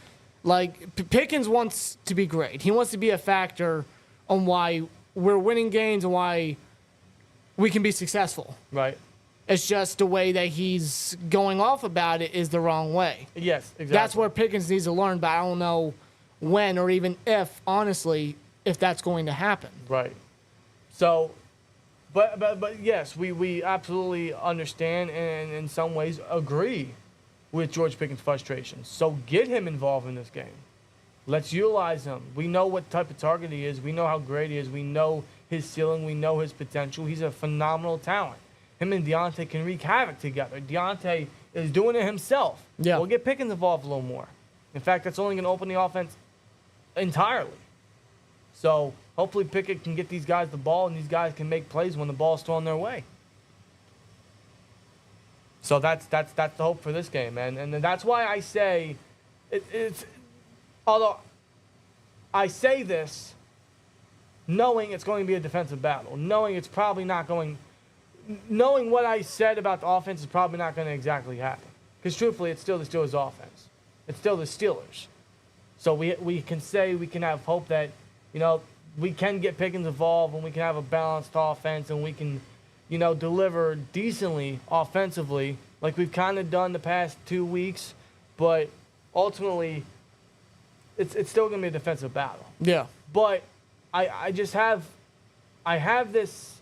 Pickens wants to be great. He wants to be a factor on why we're winning games and why we can be successful. Right. It's just the way that he's going off about it is the wrong way. Yes, exactly. That's where Pickens needs to learn, but I don't know when or even if, honestly, if that's going to happen. Right. So, but yes, we absolutely understand and in some ways agree with George Pickens' frustrations. So get him involved in this game. Let's utilize him. We know what type of target he is. We know how great he is. We know his ceiling. We know his potential. He's a phenomenal talent. Him and Deontay can wreak havoc together. Deontay is doing it himself. Yeah. We'll get Pickens involved a little more. In fact, that's only going to open the offense entirely. So hopefully Pickett can get these guys the ball and these guys can make plays when the ball's thrown their way. So that's the hope for this game, man. And that's why I say it's although I say this knowing it's going to be a defensive battle, knowing it's probably not going knowing what I said about the offense is probably not going to exactly happen. Because truthfully, it's still the Steelers' offense. It's still the Steelers. So we can say, we can have hope that, we can get Pickens involved and we can have a balanced offense and we can, deliver decently offensively like we've kind of done the past 2 weeks. But ultimately, it's still going to be a defensive battle. Yeah. But I have this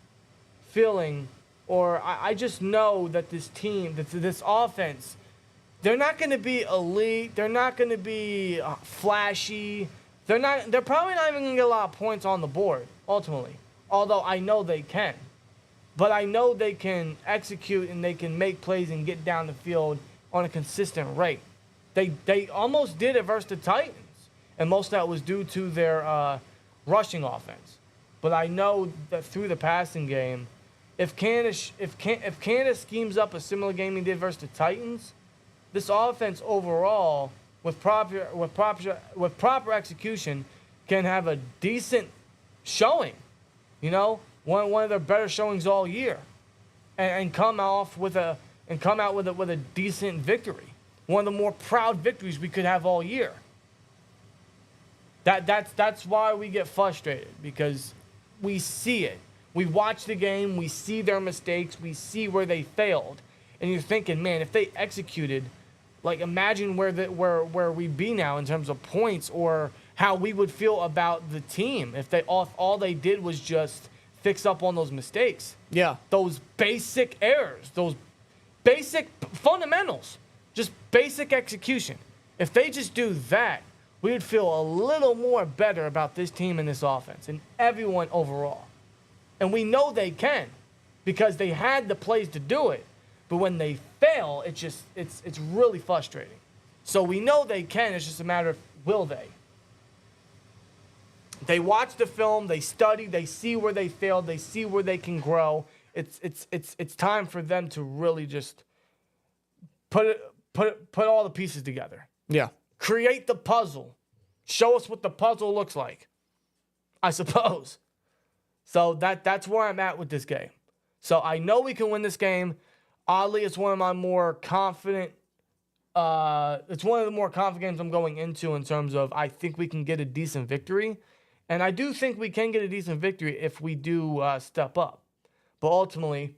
feeling or I just know that this team, this offense, they're not going to be elite. They're not going to be flashy. They're probably not even going to get a lot of points on the board, ultimately. Although I know they can. But I know they can execute and they can make plays and get down the field on a consistent rate. They almost did it versus the Titans. And most of that was due to their rushing offense. But I know that through the passing game, if Canada schemes up a similar game he did versus the Titans, this offense overall, with proper execution, can have a decent showing. You know, one of their better showings all year, and come out with a decent victory. One of the more proud victories we could have all year. That's why we get frustrated, because we see it. We watch the game, we see their mistakes, we see where they failed, and you're thinking, man, if they executed, like, imagine where we'd be now in terms of points, or how we would feel about the team if they all they did was just fix up on those mistakes. Yeah. Those basic errors, those basic fundamentals, just basic execution. If they just do that, we would feel a little more better about this team and this offense and everyone overall. And we know they can, because they had the plays to do it. But when they fail, it's really frustrating. So we know they can. It's just a matter of, will they? They watch the film, they study, they see where they failed, they see where they can grow. It's time for them to really just put all the pieces together. Yeah. Create the puzzle. Show us what the puzzle looks like, I suppose. So that's where I'm at with this game. So I know we can win this game. Oddly, it's one of my more confident. It's one of the more confident games I'm going into in terms of I think we can get a decent victory. And I do think we can get a decent victory if we do step up. But ultimately,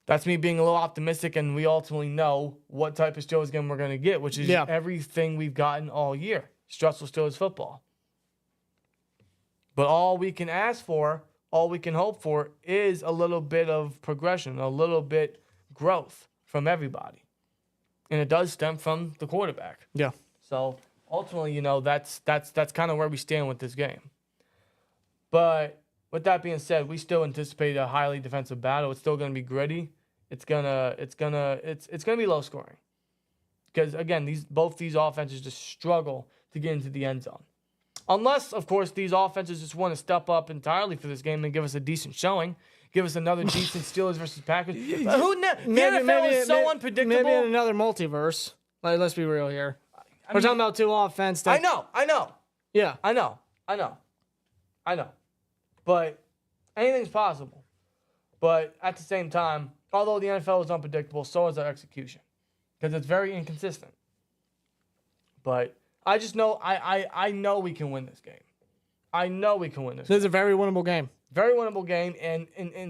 that's me being a little optimistic, and we ultimately know what type of Steelers game we're going to get, which is everything we've gotten all year. Stressful Steelers football. But all we can ask for, all we can hope for, is a little bit of progression, a little bit growth from everybody. And it does stem from the quarterback. Yeah. So ultimately, you know, that's kind of where we stand with this game. But with that being said, we still anticipate a highly defensive battle. It's still going to be gritty. It's gonna be low scoring. Because again, both these offenses just struggle to get into the end zone. Unless, of course, these offenses just want to step up entirely for this game and give us a decent showing. Give us another decent Steelers versus Packers. The NFL is so unpredictable. Maybe in another multiverse. Like, let's be real here. We're talking about two offenses. I know. Yeah. I know. But anything's possible. But at the same time, although the NFL is unpredictable, so is our execution. Because it's very inconsistent. But I just know, I know we can win this game. I know we can win this. This is a very winnable game. Very winnable game, and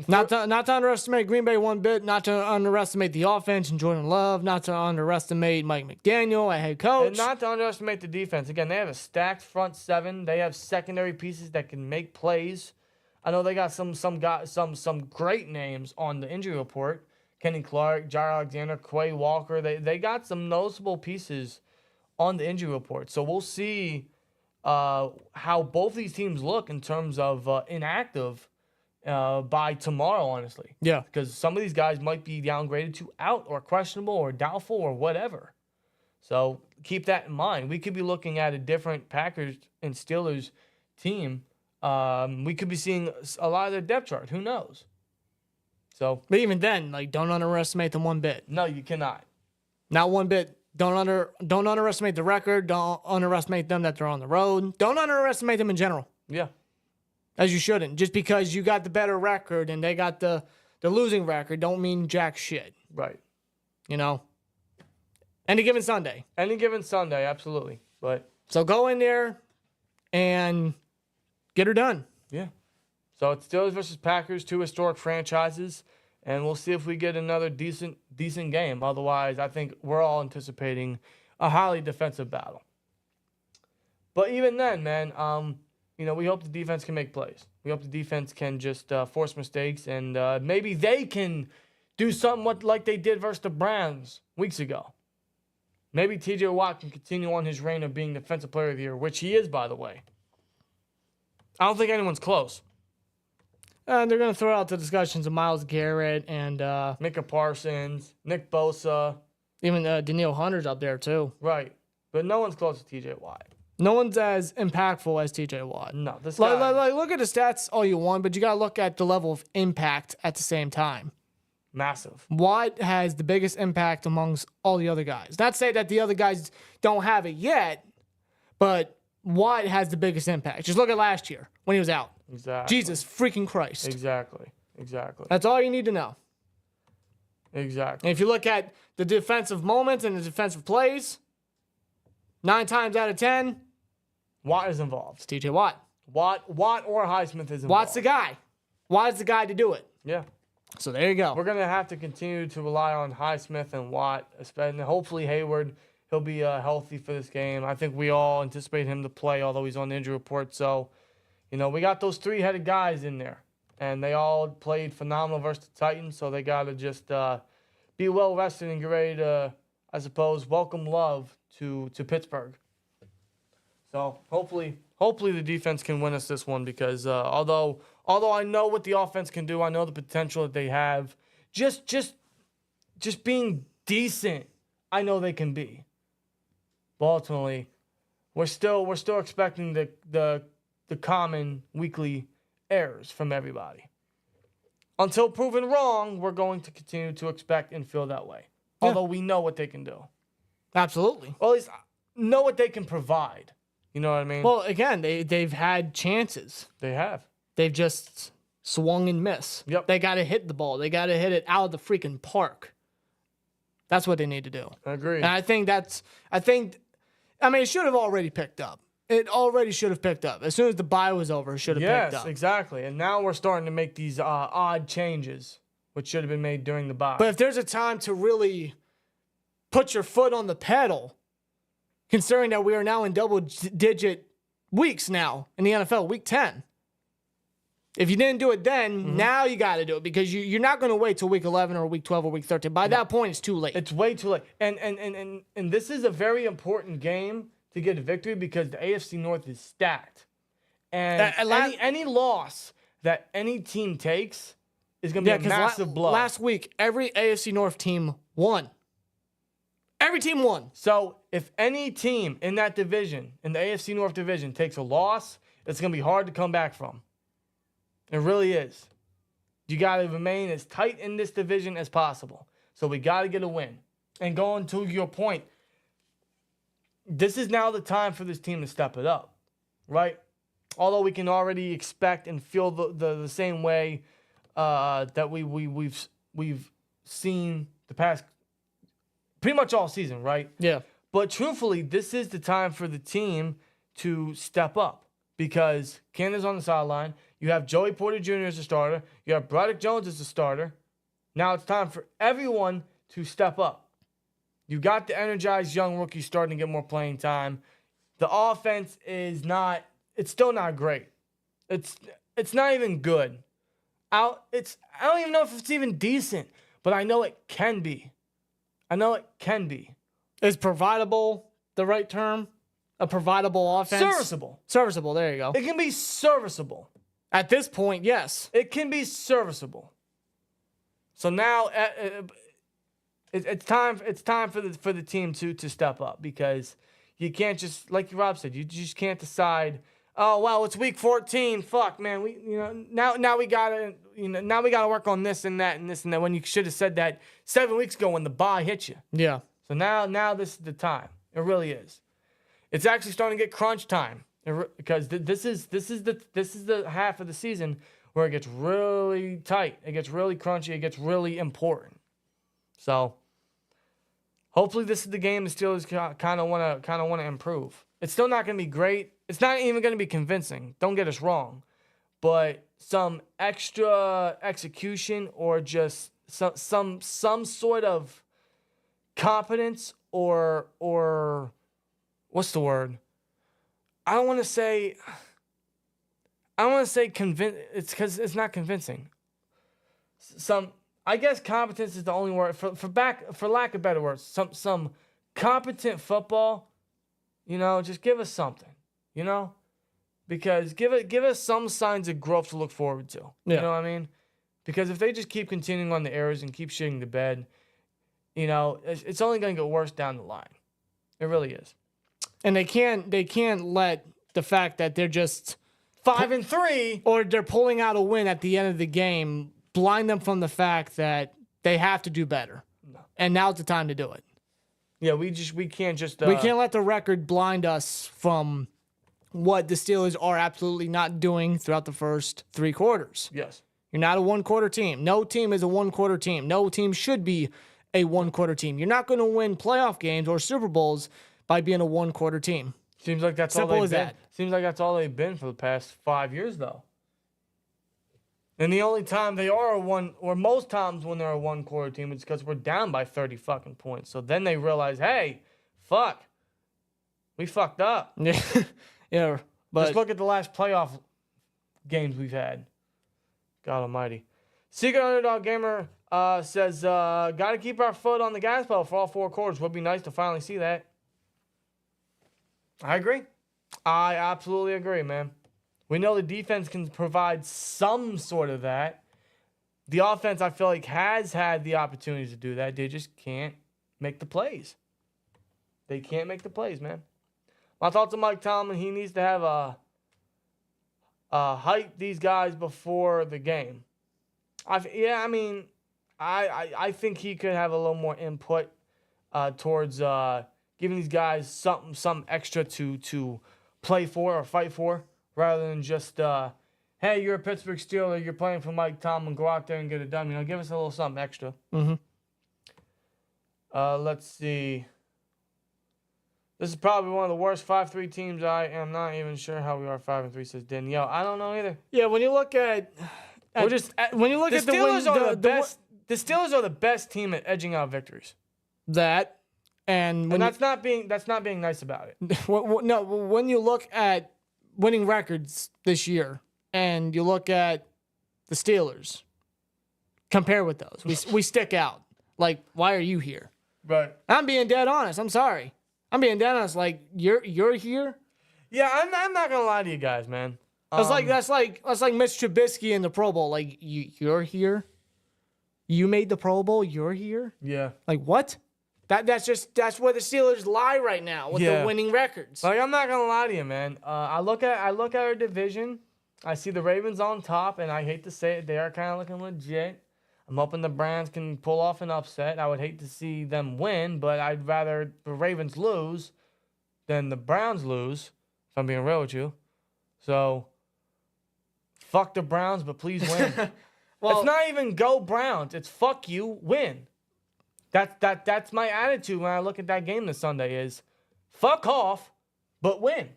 not to underestimate Green Bay one bit, not to underestimate the offense and Jordan Love, not to underestimate Mike McDaniel, a head coach, and not to underestimate the defense. Again, they have a stacked front seven. They have secondary pieces that can make plays. I know they got some great names on the injury report. Kenny Clark, Jair Alexander, Quay Walker. They got some noticeable pieces on the injury report. So we'll see how both these teams look in terms of inactive by tomorrow, honestly. Yeah. Because some of these guys might be downgraded to out or questionable or doubtful or whatever. So keep that in mind. We could be looking at a different Packers and Steelers team. We could be seeing a lot of their depth chart. Who knows? So, but even then, like, don't underestimate them one bit. No, you cannot. Not one bit. Don't underestimate the record. Don't underestimate them that they're on the road. Don't underestimate them in general. Yeah. As you shouldn't. Just because you got the better record and they got the losing record don't mean jack shit. Right. You know? Any given Sunday. Any given Sunday, absolutely. But so go in there and get her done. Yeah. So it's Steelers versus Packers, two historic franchises. And we'll see if we get another decent game. Otherwise, I think we're all anticipating a highly defensive battle. But even then, man, we hope the defense can make plays. We hope the defense can just force mistakes, and maybe they can do something like they did versus the Browns weeks ago. Maybe T.J. Watt can continue on his reign of being Defensive Player of the Year, which he is, by the way. I don't think anyone's close. And they're going to throw out the discussions of Myles Garrett and Micah Parsons, Nick Bosa. Even Danielle Hunter's up there, too. Right. But no one's close to T.J. Watt. No one's as impactful as T.J. Watt. No, this guy. Like, look at the stats all you want, but you got to look at the level of impact at the same time. Massive. Watt has the biggest impact amongst all the other guys. Not to say that the other guys don't have it yet, but Watt has the biggest impact. Just look at last year when he was out. Exactly. Jesus freaking Christ. Exactly. That's all you need to know. Exactly. And if you look at the defensive moments and the defensive plays, 9 times out of 10, Watt is involved. it's T.J. Watt. Watt or Highsmith is involved. Watt's the guy. Watt's the guy to do it. Yeah. So there you go. We're going to have to continue to rely on Highsmith and Watt, and hopefully Hayward, he'll be healthy for this game. I think we all anticipate him to play, although he's on the injury report. So, we got those 3-headed guys in there, and they all played phenomenal versus the Titans, so they got to just be well-rested and get ready to, I suppose, welcome love to Pittsburgh. So hopefully the defense can win us this one because although I know what the offense can do, I know the potential that they have. Just being decent, I know they can be. But ultimately, we're still expecting the common weekly errors from everybody. Until proven wrong, we're going to continue to expect and feel that way. Yeah. Although we know what they can do. Absolutely. Or at least know what they can provide. You know what I mean? Well, again, they've had chances. They have. They've just swung and missed. Yep. They got to hit the ball. They got to hit it out of the freaking park. That's what they need to do. I agree. And it should have already picked up. It already should have picked up. As soon as the bye was over, it should have picked up. Yes, exactly. And now we're starting to make these odd changes, which should have been made during the bye. But if there's a time to really put your foot on the pedal, considering that we are now in double-digit weeks now in the NFL, week 10. If you didn't do it then, now you got to do it because you're not going to wait till week 11 or week 12 or week 13. By that point, it's too late. It's way too late. And this is a very important game to get a victory because the AFC North is stacked. And any loss that any team takes is going to be a massive blow. Last week, every AFC North team won. Every team won. So if any team in that division, in the AFC North division, takes a loss, it's going to be hard to come back from. It really is. You got to remain as tight in this division as possible. So we got to get a win. And going to your point, this is now the time for this team to step it up, right? Although we can already expect and feel the same way that we've seen the past pretty much all season, right? Yeah. But truthfully, this is the time for the team to step up because Canada's on the sideline. You have Joey Porter Jr. as a starter. You have Broderick Jones as a starter. Now it's time for everyone to step up. You got the energized young rookies starting to get more playing time. The offense is it's still not great. It's not even good. I don't even know if it's even decent, but I know it can be. Is providable the right term? A providable offense? Serviceable. Serviceable, there you go. It can be serviceable. At this point, yes. It can be serviceable. So now it's time for the team to step up because you can't just, like Rob said, you just can't decide, oh well, it's week 14. Fuck, man, now we gotta work on this and that and this and that when you should have said that 7 weeks ago when the bye hit you. Yeah. So now this is the time. It really is. It's actually starting to get crunch time because this is the half of the season where it gets really tight. It gets really crunchy. It gets really important. So hopefully this is the game the Steelers kind of want to improve. It's still not going to be great. It's not even going to be convincing. Don't get us wrong, but some extra execution or just some sort of competence or what's the word? I don't want to say I want to say it's because it's not convincing. I guess competence is the only word for lack of better words. Some competent football, just give us something, because give us some signs of growth to look forward to. Yeah. You know what I mean? Because if they just keep continuing on the errors and keep shitting the bed, it's only going to get worse down the line. It really is. And they can't let the fact that they're just 5-3 or they're pulling out a win at the end of the game blind them from the fact that they have to do better. No. And now's the time to do it. Yeah, we can't just we can't let the record blind us from what the Steelers are absolutely not doing throughout the first 3 quarters. Yes. You're not a one-quarter team. No team is a one-quarter team. No team should be a one-quarter team. You're not going to win playoff games or Super Bowls by being a one-quarter team. Seems like that's Simple all as they've been. that. Seems like that's all they've been for the past 5 years, though. And the only time they are most times when they're a one-quarter team, it's because we're down by 30 fucking points. So then they realize, hey, fuck, we fucked up. Yeah, but just look at the last playoff games we've had. God almighty. Secret Underdog Gamer says, got to keep our foot on the gas pedal for all 4 quarters. Would be nice to finally see that. I agree. I absolutely agree, man. We know the defense can provide some sort of that. The offense, I feel like, has had the opportunity to do that. They just can't make the plays. They can't make the plays, man. My thoughts on Mike Tomlin, he needs to have hype these guys before the game. I think he could have a little more input towards giving these guys something extra to play for or fight for, rather than just, hey, you're a Pittsburgh Steeler, you're playing for Mike Tomlin, go out there and get it done. Give us a little something extra. Mm-hmm. Let's see. This is probably one of the worst 5-3 teams. I am not even sure how we are 5-3, says Danielle. I don't know either. Yeah, when you look at the Steelers are the best. The Steelers are the best team at edging out victories. And that's not being nice about it. No, when you look at winning records this year and you look at the Steelers, compare with those. We stick out. Like, why are you here? Right. I'm being dead honest. I'm sorry. I'm being dead honest. Like, you're here. Yeah, I'm not gonna lie to you guys, man. That's like Mitch Trubisky in the Pro Bowl. Like, you're here. You made the Pro Bowl. You're here. Yeah. Like, what? That's where the Steelers lie right now with the winning records. Like, I'm not gonna lie to you, man. I look at our division. I see the Ravens on top, and I hate to say it, they are kind of looking legit. I'm hoping the Browns can pull off an upset. I would hate to see them win, but I'd rather the Ravens lose than the Browns lose, if I'm being real with you. So, fuck the Browns, but please win. Well, it's not even go Browns. It's fuck you, win. That's my attitude when I look at that game this Sunday is fuck off, but win.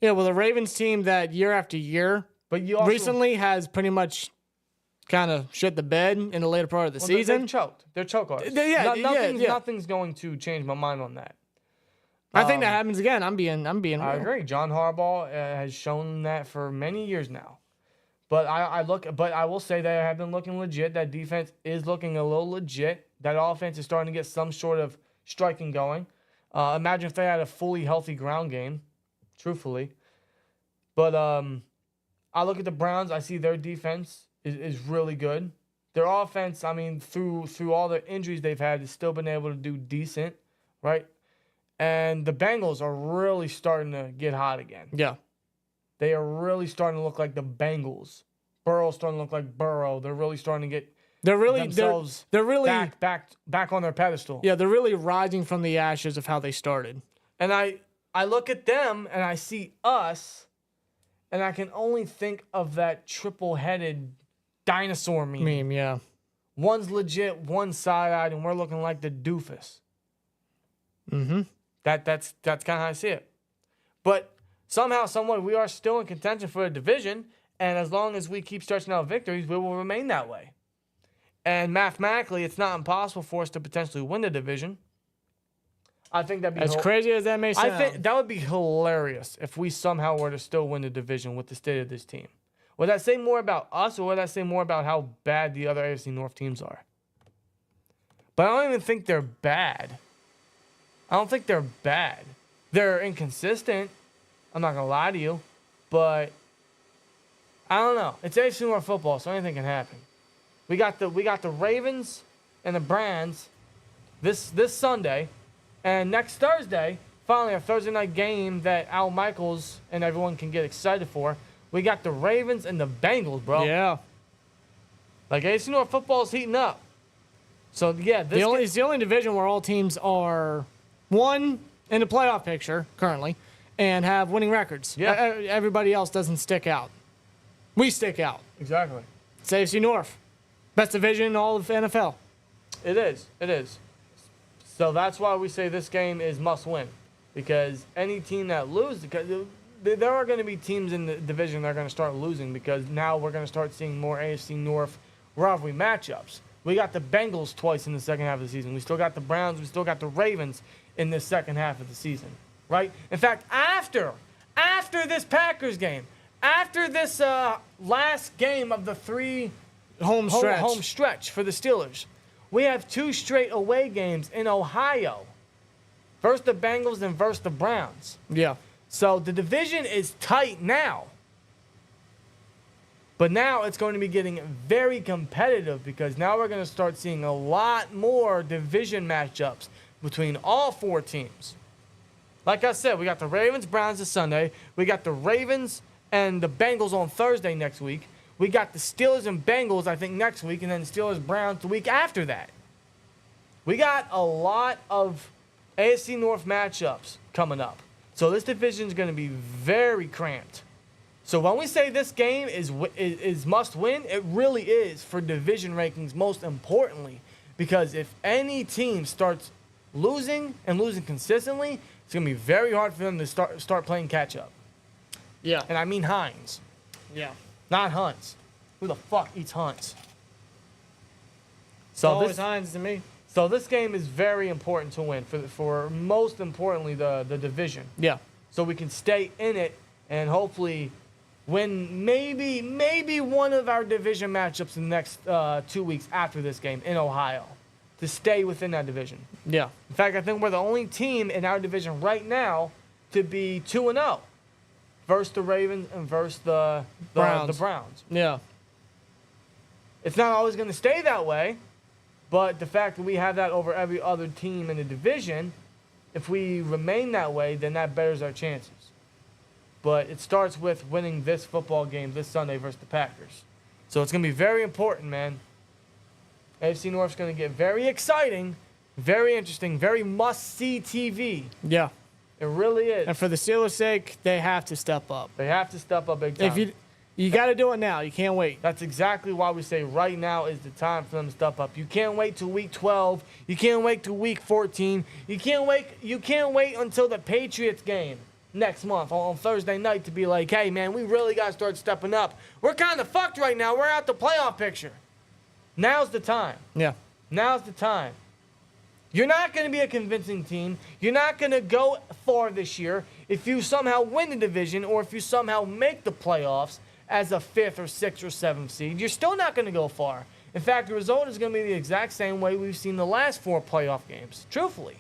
Yeah, well, the Ravens team that year after year but you also, recently has pretty much kind of shit the bed in the later part of the season. They're choked. They're choke artists. Nothing's going to change my mind on that. I think that happens again. I'm being real. I agree. John Harbaugh has shown that for many years now. But I will say they have been looking legit. That defense is looking a little legit. That offense is starting to get some sort of striking going. Imagine if they had a fully healthy ground game, truthfully. But I look at the Browns. I see their defense is really good. Their offense, I mean, through all the injuries they've had, has still been able to do decent, right? And the Bengals are really starting to get hot again. Yeah. They are really starting to look like the Bengals. Burrow's starting to look like Burrow. They're really starting to get themselves back on their pedestal. Yeah, they're really rising from the ashes of how they started. And I look at them and I see us, and I can only think of that triple-headed dinosaur meme. Yeah. One's legit, one's side-eyed, and we're looking like the doofus. Mm-hmm. That's kind of how I see it. But somehow, someway, we are still in contention for a division, and as long as we keep stretching out victories, we will remain that way. And mathematically, it's not impossible for us to potentially win the division. I think that'd be As crazy as that may sound. I think that would be hilarious if we somehow were to still win the division with the state of this team. Would that say more about us, or would that say more about how bad the other AFC North teams are? But I don't even think they're bad. I don't think they're bad. They're inconsistent. I'm not gonna lie to you, but I don't know. It's AFC North football, so anything can happen. We got the Ravens and the Browns this Sunday, and next Thursday, finally a Thursday night game that Al Michaels and everyone can get excited for. We got the Ravens and the Bengals, bro. Yeah. Like AFC North football is heating up. So yeah, it's the only division where all teams are one in the playoff picture currently and have winning records. Yeah. Everybody else doesn't stick out. We stick out. Exactly. It's AFC North. Best division in all of NFL. It is. It is. So that's why we say this game is must win. Because any team that loses, because there are going to be teams in the division that are going to start losing, because now we're going to start seeing more AFC North rivalry matchups. We got the Bengals twice in the second half of the season. We still got the Browns. We still got the Ravens in the second half of the season, right? In fact, after this Packers game, after this last game of the three Home stretch for the Steelers, we have 2 straight away games in Ohio. Versus the Bengals and versus the Browns. Yeah. So the division is tight now. But now it's going to be getting very competitive, because now we're going to start seeing a lot more division matchups between all 4 teams. Like I said, we got the Ravens, Browns this Sunday. We got the Ravens and the Bengals on Thursday next week. We got the Steelers and Bengals, I think, next week, and then the Steelers, Browns the week after that. We got a lot of AFC North matchups coming up. So this division is going to be very cramped. So when we say this game is must win, it really is for division rankings, most importantly, because if any team starts losing and losing consistently, it's going to be very hard for them to start playing catch up. Yeah. And I mean Hines, Yeah. not Hunts. Who the fuck eats Hunts? So always Hines to me. So this game is very important to win for most importantly the division. Yeah. So we can stay in it and hopefully win maybe one of our division matchups in the next 2 weeks after this game in Ohio to stay within that division. Yeah. In fact, I think we're the only team in our division right now to be 2-0 versus the Ravens and versus the Browns. Yeah. It's not always going to stay that way, but the fact that we have that over every other team in the division, if we remain that way, then that betters our chances. But it starts with winning this football game this Sunday versus the Packers. So it's going to be very important, man. AFC North's going to get very exciting, very interesting, very must-see TV. Yeah. It really is. And for the Steelers' sake, they have to step up. They have to step up big time. If you got to do it now. You can't wait. That's exactly why we say right now is the time for them to step up. You can't wait till week 12. You can't wait till week 14. You can't wait until the Patriots game next month on Thursday night to be like, hey, man, we really got to start stepping up. We're kind of fucked right now. We're out the playoff picture. Now's the time. Yeah. Now's the time. You're not going to be a convincing team. You're not going to go far this year if you somehow win the division or if you somehow make the playoffs as a 5th or 6th or 7th seed. You're still not going to go far. In fact, the result is going to be the exact same way we've seen the last 4 playoff games, truthfully.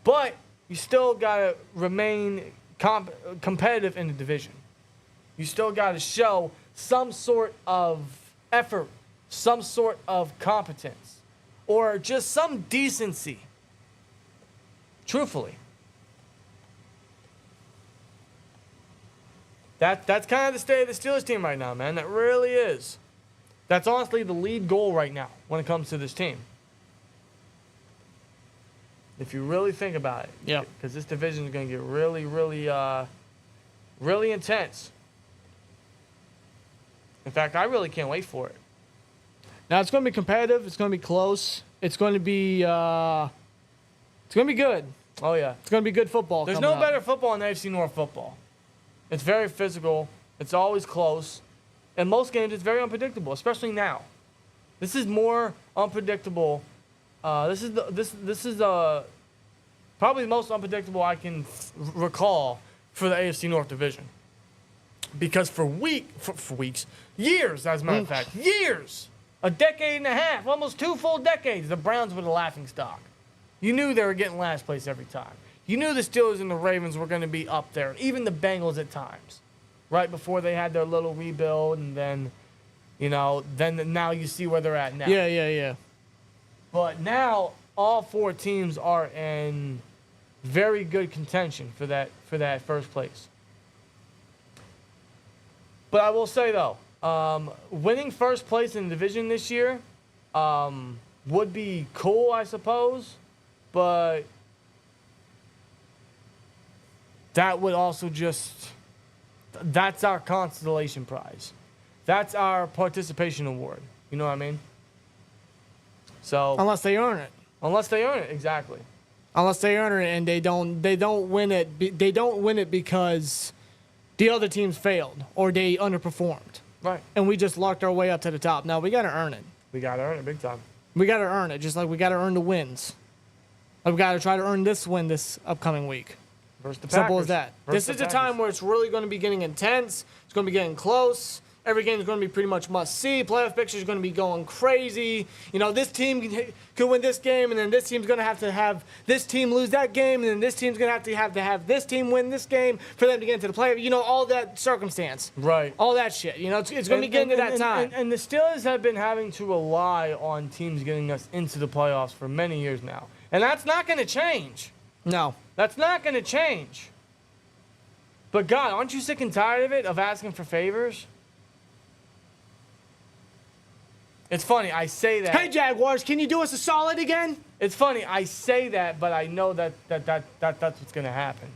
But you still got to remain competitive in the division. You still got to show some sort of effort, some sort of competence, or just some decency. Truthfully. That's kind of the state of the Steelers team right now, man. That really is. That's honestly the lead goal right now when it comes to this team. If you really think about it. Yeah. Because this division is going to get really, really intense. In fact, I really can't wait for it. Now it's going to be competitive. It's going to be close. It's going to be good. Oh yeah. It's going to be good football. There's coming no up. better football than AFC North football. It's very physical. It's always close. In most games, it's very unpredictable, especially now. This is more unpredictable. This is Probably the most unpredictable I can recall for the AFC North division. Because for weeks, years, as a matter of fact, years, a decade and a half, almost 2 full decades, the Browns were the laughingstock. You knew they were getting last place every time. You knew the Steelers and the Ravens were going to be up there, even the Bengals at times, right before they had their little rebuild, and then, now you see where they're at now. Yeah. But now all 4 teams are in very good contention for that first place. But I will say though, winning first place in the division this year would be cool, I suppose, but that would also that's our consolation prize. That's our participation award. You know what I mean? So Unless they earn it. Unless they earn it, exactly. Unless they earn it and they don't win it. They don't win it because the other teams failed or they underperformed. Right. And we just locked our way up to the top. No, we got to earn it. We got to earn it big time. We got to earn it, just like we got to earn the wins. Like we got to try to earn this win this upcoming week. Versus the Simple Packers. as that. Versus This is the a time Packers. where it's really going to be getting intense. It's going to be getting close. Every game is going to be pretty much must see. Playoff picture is going to be going crazy. This team could win this game, and then this team's going to have this team lose that game, and then this team's going to have this team win this game for them to get into the playoff. All that circumstance. Right. All that shit. It's going to be getting to that time. And the Steelers have been having to rely on teams getting us into the playoffs for many years now. And that's not going to change. No. That's not going to change. But God, aren't you sick and tired of it, of asking for favors? It's funny, I say that. Hey, Jaguars, can you do us a solid again? It's funny, I say that, but I know that's what's going to happen.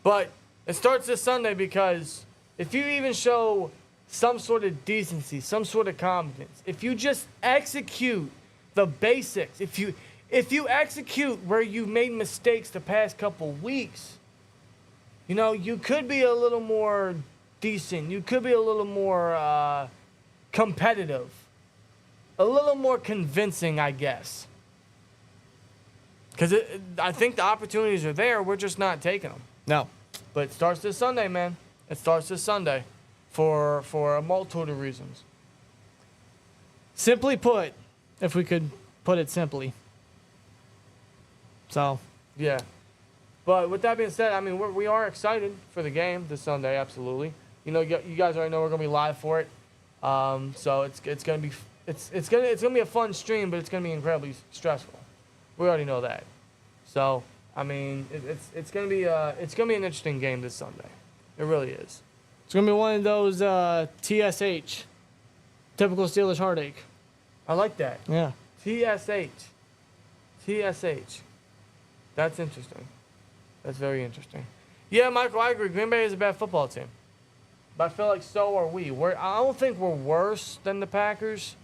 But it starts this Sunday because if you even show some sort of decency, some sort of competence, if you just execute the basics, if you execute where you made mistakes the past couple weeks, you could be a little more decent. You could be a little more competitive. A little more convincing, I guess. Because I think the opportunities are there. We're just not taking them. No. But it starts this Sunday, man. It starts this Sunday for a multitude of reasons. Simply put, if we could put it simply. So. Yeah. But with that being said, I mean, we are excited for the game this Sunday, absolutely. You guys already know we're going to be live for it. So it's going to be... It's gonna be a fun stream, but it's gonna be incredibly stressful. We already know that. So I mean, it's gonna be an interesting game this Sunday. It really is. It's gonna be one of those TSH, typical Steelers heartache. I like that. Yeah. TSH. That's interesting. That's very interesting. Yeah, Michael, I agree. Green Bay is a bad football team, but I feel like so are we. I don't think we're worse than the Packers.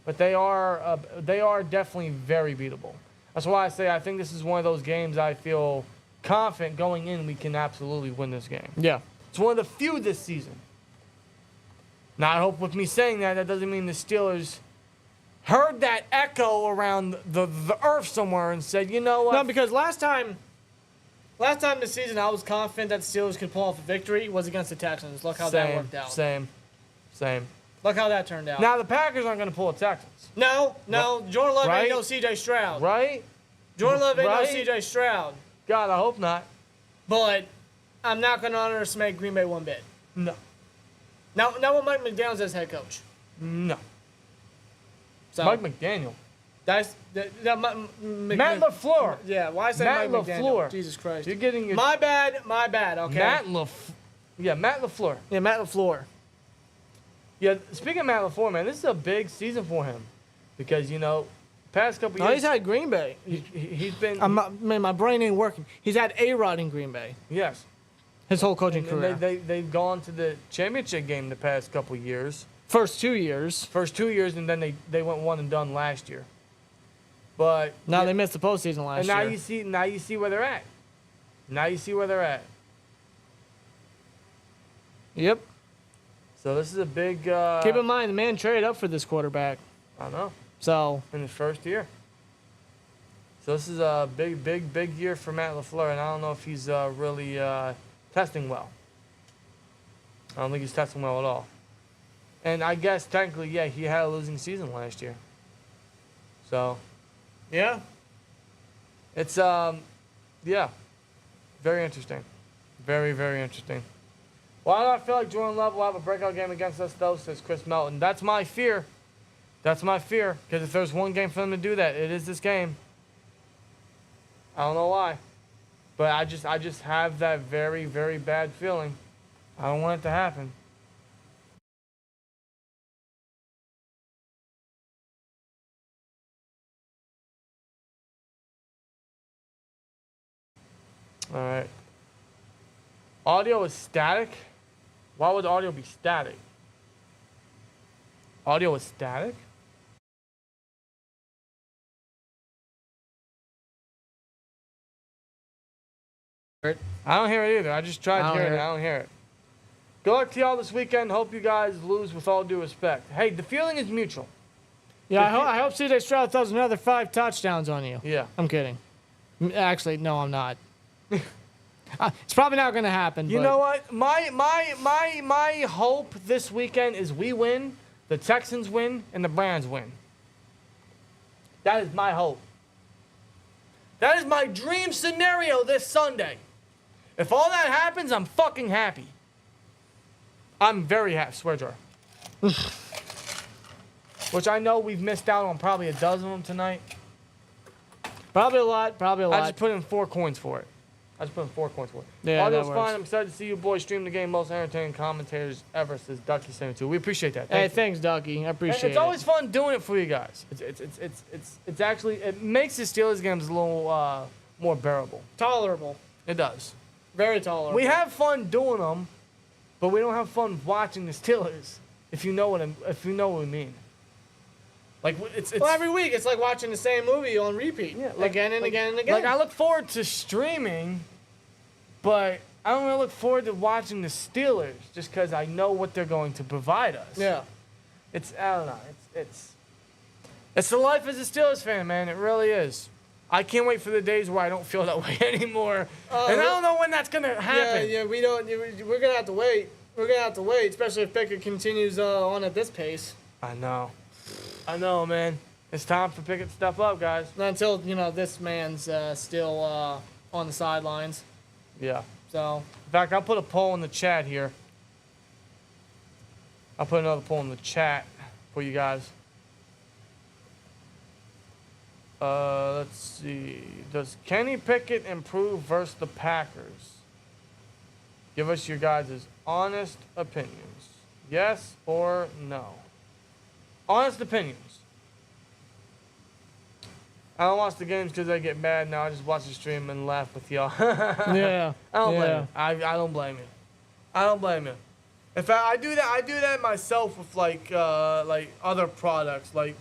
But they are definitely very beatable. That's why I say I think this is one of those games I feel confident going in we can absolutely win this game. Yeah. It's one of the few this season. Now, I hope with me saying that doesn't mean the Steelers heard that echo around the earth somewhere and said, you know what? No, because last time this season I was confident that the Steelers could pull off a victory was against the Texans. Look how that worked out. Same. Look how that turned out. Now, the Packers aren't going to pull a Texans. No. Jordan Love Right? ain't no C.J. Stroud. Right? Jordan Love ain't Right? no C.J. Stroud. God, I hope not. But I'm not going to underestimate Green Bay one bit. No. Not with Mike McDaniels as head coach. No. So, Mike McDaniel. Matt LaFleur. Yeah, why say Matt Mike LaFleur. McDaniel? Jesus Christ. You're getting your... My bad, okay? Matt LaFleur. Yeah, Matt LaFleur. Yeah, Matt LaFleur. Yeah, speaking of Matt LaFleur, man, this is a big season for him. Because, past couple No, years... he's had Green Bay. He's been... Man, my brain ain't working. He's had A-Rod in Green Bay. Yes. His whole coaching And career. they've gone to the championship game the past couple years. First 2 years. First 2 years, and then they went one and done last year. But... Now they missed the postseason last and year. now you see where they're at. Yep. So this is a big... Keep in mind, the man traded up for this quarterback. I know. So, In his first year. So this is a big year for Matt LaFleur, and I don't know if he's really testing well. I don't think he's testing well at all. And I guess technically, yeah, he had a losing season last year. So, Yeah. it's yeah, very interesting, very interesting. Why do I feel like Jordan Love will have a breakout game against us though? Says Chris Melton. That's my fear. That's my fear. Because if there's one game for them to do that, it is this game. I don't know why, but I just have that very bad feeling. I don't want it to happen. All right. Audio is static. Why would audio be static? Audio is static? I don't hear it either. I just tried to hear it. I don't hear it. Good luck to y'all this weekend. Hope you guys lose with all due respect. Hey, the feeling is mutual. Yeah, I hope CJ Stroud throws another 5 touchdowns on you. Yeah. I'm kidding. Actually, no, I'm not. It's probably not going to happen. You know what? My hope this weekend is we win, the Texans win, and the Browns win. That is my hope. That is my dream scenario this Sunday. If all that happens, I'm fucking happy. I'm very happy, swear jar. Which I know we've missed out on probably a dozen of them tonight. Probably a lot. I just put in 4 coins for it. Yeah, Audio's that fine. works. I'm excited to see you boys stream the game. Most entertaining commentators ever, says Ducky72. We appreciate that. Hey, Thank you. thanks, Ducky. I appreciate it. It's always fun doing it for you guys. It's actually, it makes the Steelers games a little more bearable. Tolerable. It does. Very tolerable. We have fun doing them, but we don't have fun watching the Steelers. If you know what we mean. Like it's well, every week it's like watching the same movie on repeat. Yeah, again and again and again. Like I look forward to streaming, but I don't really look forward to watching the Steelers just because I know what they're going to provide us. Yeah. I don't know. It's the life as a Steelers fan, man. It really is. I can't wait for the days where I don't feel that way anymore. And I don't know when that's gonna happen. Yeah, we don't. We're gonna have to wait. We're gonna have to wait, especially if Pickett continues on at this pace. I know, man. It's time for Pickett to step up, guys. Not until this man's still on the sidelines. Yeah. So. In fact, I'll put a poll in the chat here. I'll put another poll in the chat for you guys. Let's see. Does Kenny Pickett improve versus the Packers? Give us your guys' honest opinions. Yes or no? Honest opinions. I don't watch the games because I get mad now. I just watch the stream and laugh with y'all. Yeah. I don't blame you. I don't blame you. I don't blame you. In fact, I do that myself with like other products. Like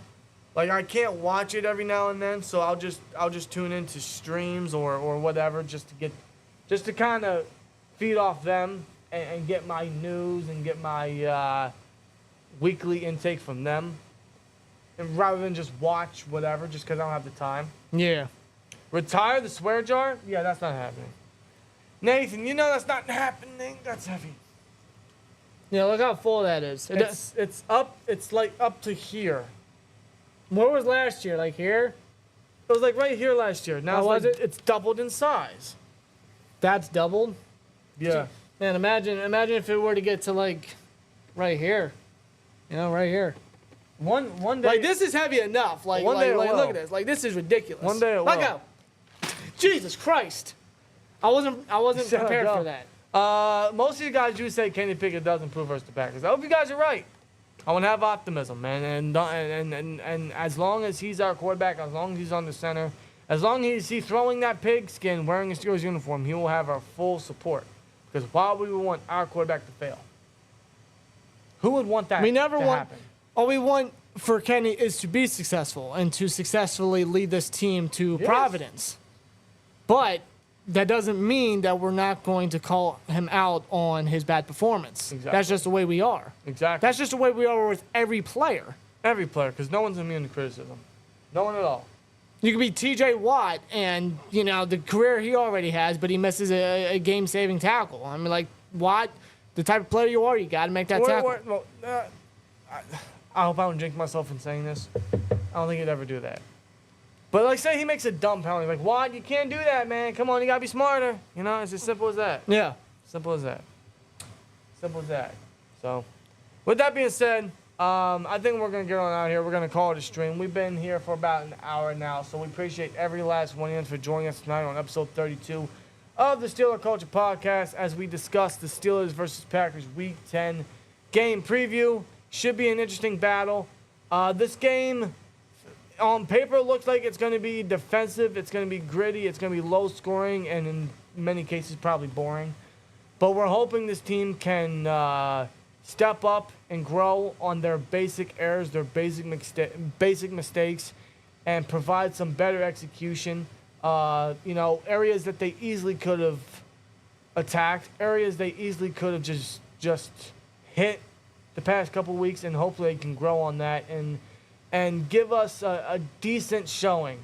I can't watch it every now and then, so I'll just tune into streams or whatever just to kind of feed off them and get my news and get my weekly intake from them, and rather than just watch whatever just because I don't have the time. Yeah. Retire the swear jar? Yeah, that's not happening. Nathan, you know that's not happening. That's heavy. Yeah, look how full that is. It's up. It's like up to here. Where was last year? Like here? It was like right here last year. Now it's doubled in size. That's doubled? Yeah. Man, imagine if it were to get to like right here. Right here. One day. Like this is heavy enough. Like one day it will. look at this. Like this is ridiculous. One day it Let will. go. Jesus Christ. I wasn't prepared for that. Most of you guys do say Kenny Pickett does improve versus the Packers. I hope you guys are right. I want to have optimism, man, and as long as he's our quarterback, as long as he's on the center, as long as he's throwing that pigskin, wearing a Steelers uniform, he will have our full support. Because why would we want our quarterback to fail? Who would want that? We never to want. happen? All we want for Kenny is to be successful and to successfully lead this team to Providence. But that doesn't mean that we're not going to call him out on his bad performance. Exactly. That's just the way we are. Exactly. That's just the way we are with every player. Every player, because no one's immune to criticism. No one at all. You could be T.J. Watt and, the career he already has, but he misses a game-saving tackle. I mean, like, Watt, the type of player you are, you got to make that tackle. I hope I don't jinx myself in saying this. I don't think he'd ever do that. But, like, say he makes a dumb penalty. Like, Watt, you can't do that, man. Come on, you got to be smarter. It's as simple as that. Yeah. Simple as that. Simple as that. So, with that being said, I think we're going to get on out here. We're going to call it a stream. We've been here for about an hour now, so we appreciate every last one of you for joining us tonight on episode 32 of the Steeler Culture Podcast as we discuss the Steelers versus Packers Week 10 game preview. Should be an interesting battle. This game, on paper, looks like it's going to be defensive. It's going to be gritty. It's going to be low scoring, and in many cases, probably boring. But we're hoping this team can step up and grow on their basic errors, their basic mistakes, and provide some better execution. Areas that they easily could have attacked, areas they easily could have just hit the past couple weeks, and hopefully they can grow on that and give us a decent showing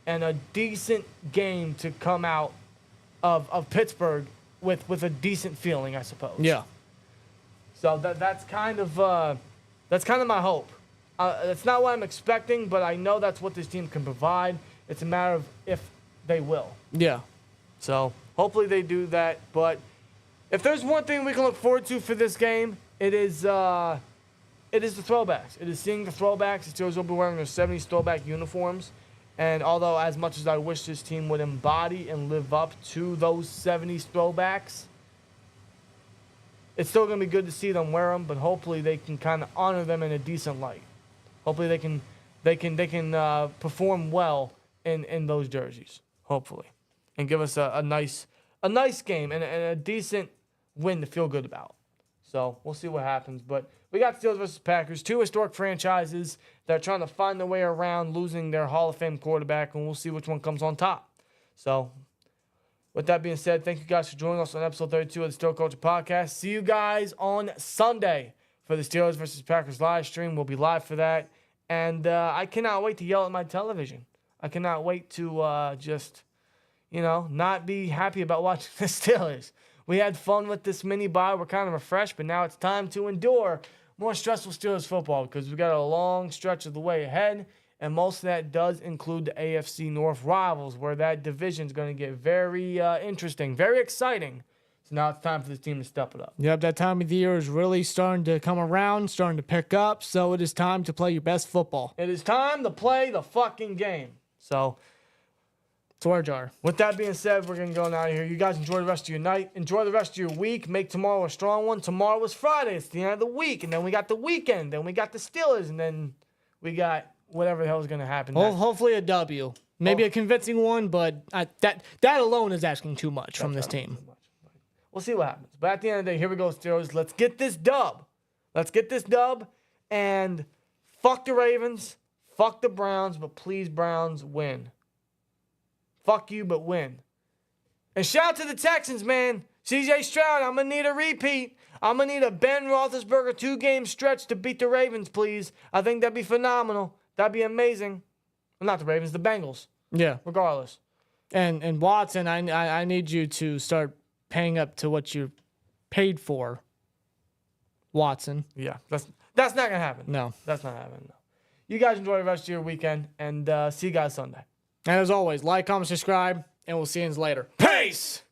and a decent game to come out of Pittsburgh with a decent feeling, I suppose. Yeah. So that's kind of my hope. It's not what I'm expecting, but I know that's what this team can provide. It's a matter of if they will. Yeah. So hopefully they do that. But if there's one thing we can look forward to for this game, it is the throwbacks. It is seeing the throwbacks. The Steelers will be wearing their 70s throwback uniforms. And although as much as I wish this team would embody and live up to those 70s throwbacks, it's still going to be good to see them wear them, but hopefully they can kind of honor them in a decent light. Hopefully they can perform well in those jerseys, hopefully, and give us a nice game and a decent win to feel good about. So we'll see what happens. But we got Steelers versus Packers, two historic franchises that are trying to find their way around losing their Hall of Fame quarterback, and we'll see which one comes on top. So with that being said, thank you guys for joining us on episode 32 of the Steelers Culture Podcast. See you guys on Sunday for the Steelers versus Packers live stream. We'll be live for that. And I cannot wait to yell at my television. I cannot wait to just not be happy about watching the Steelers. We had fun with this mini bye. We're kind of refreshed, but now it's time to endure more stressful Steelers football because we got a long stretch of the way ahead, and most of that does include the AFC North rivals, where that division is going to get very interesting, very exciting. So now it's time for this team to step it up. Yep, that time of the year is really starting to come around, starting to pick up, so it is time to play your best football. It is time to play the fucking game. So swear jar. With that being said, we're going to go out of here. You guys enjoy the rest of your night. Enjoy the rest of your week. Make tomorrow a strong one. Tomorrow is Friday. It's the end of the week. And then we got the weekend. Then we got the Steelers. And then we got whatever the hell is going to happen next. Hopefully a W. Maybe a convincing one, but that alone is asking too much from this team. We'll see what happens. But at the end of the day, here we go, Steelers. Let's get this dub. Let's get this dub. And fuck the Ravens. Fuck the Browns. But please, Browns, win. Fuck you, but win. And shout out to the Texans, man. CJ Stroud, I'm going to need a repeat. I'm going to need a Ben Roethlisberger 2-game stretch to beat the Ravens, please. I think that'd be phenomenal. That'd be amazing. Well, not the Ravens, the Bengals. Yeah. Regardless. And Watson, I need you to start paying up to what you're paid for, Watson. Yeah, that's not going to happen. No. That's not happening. No. You guys enjoy the rest of your weekend, and see you guys Sunday. And as always, like, comment, subscribe, and we'll see you later. Peace!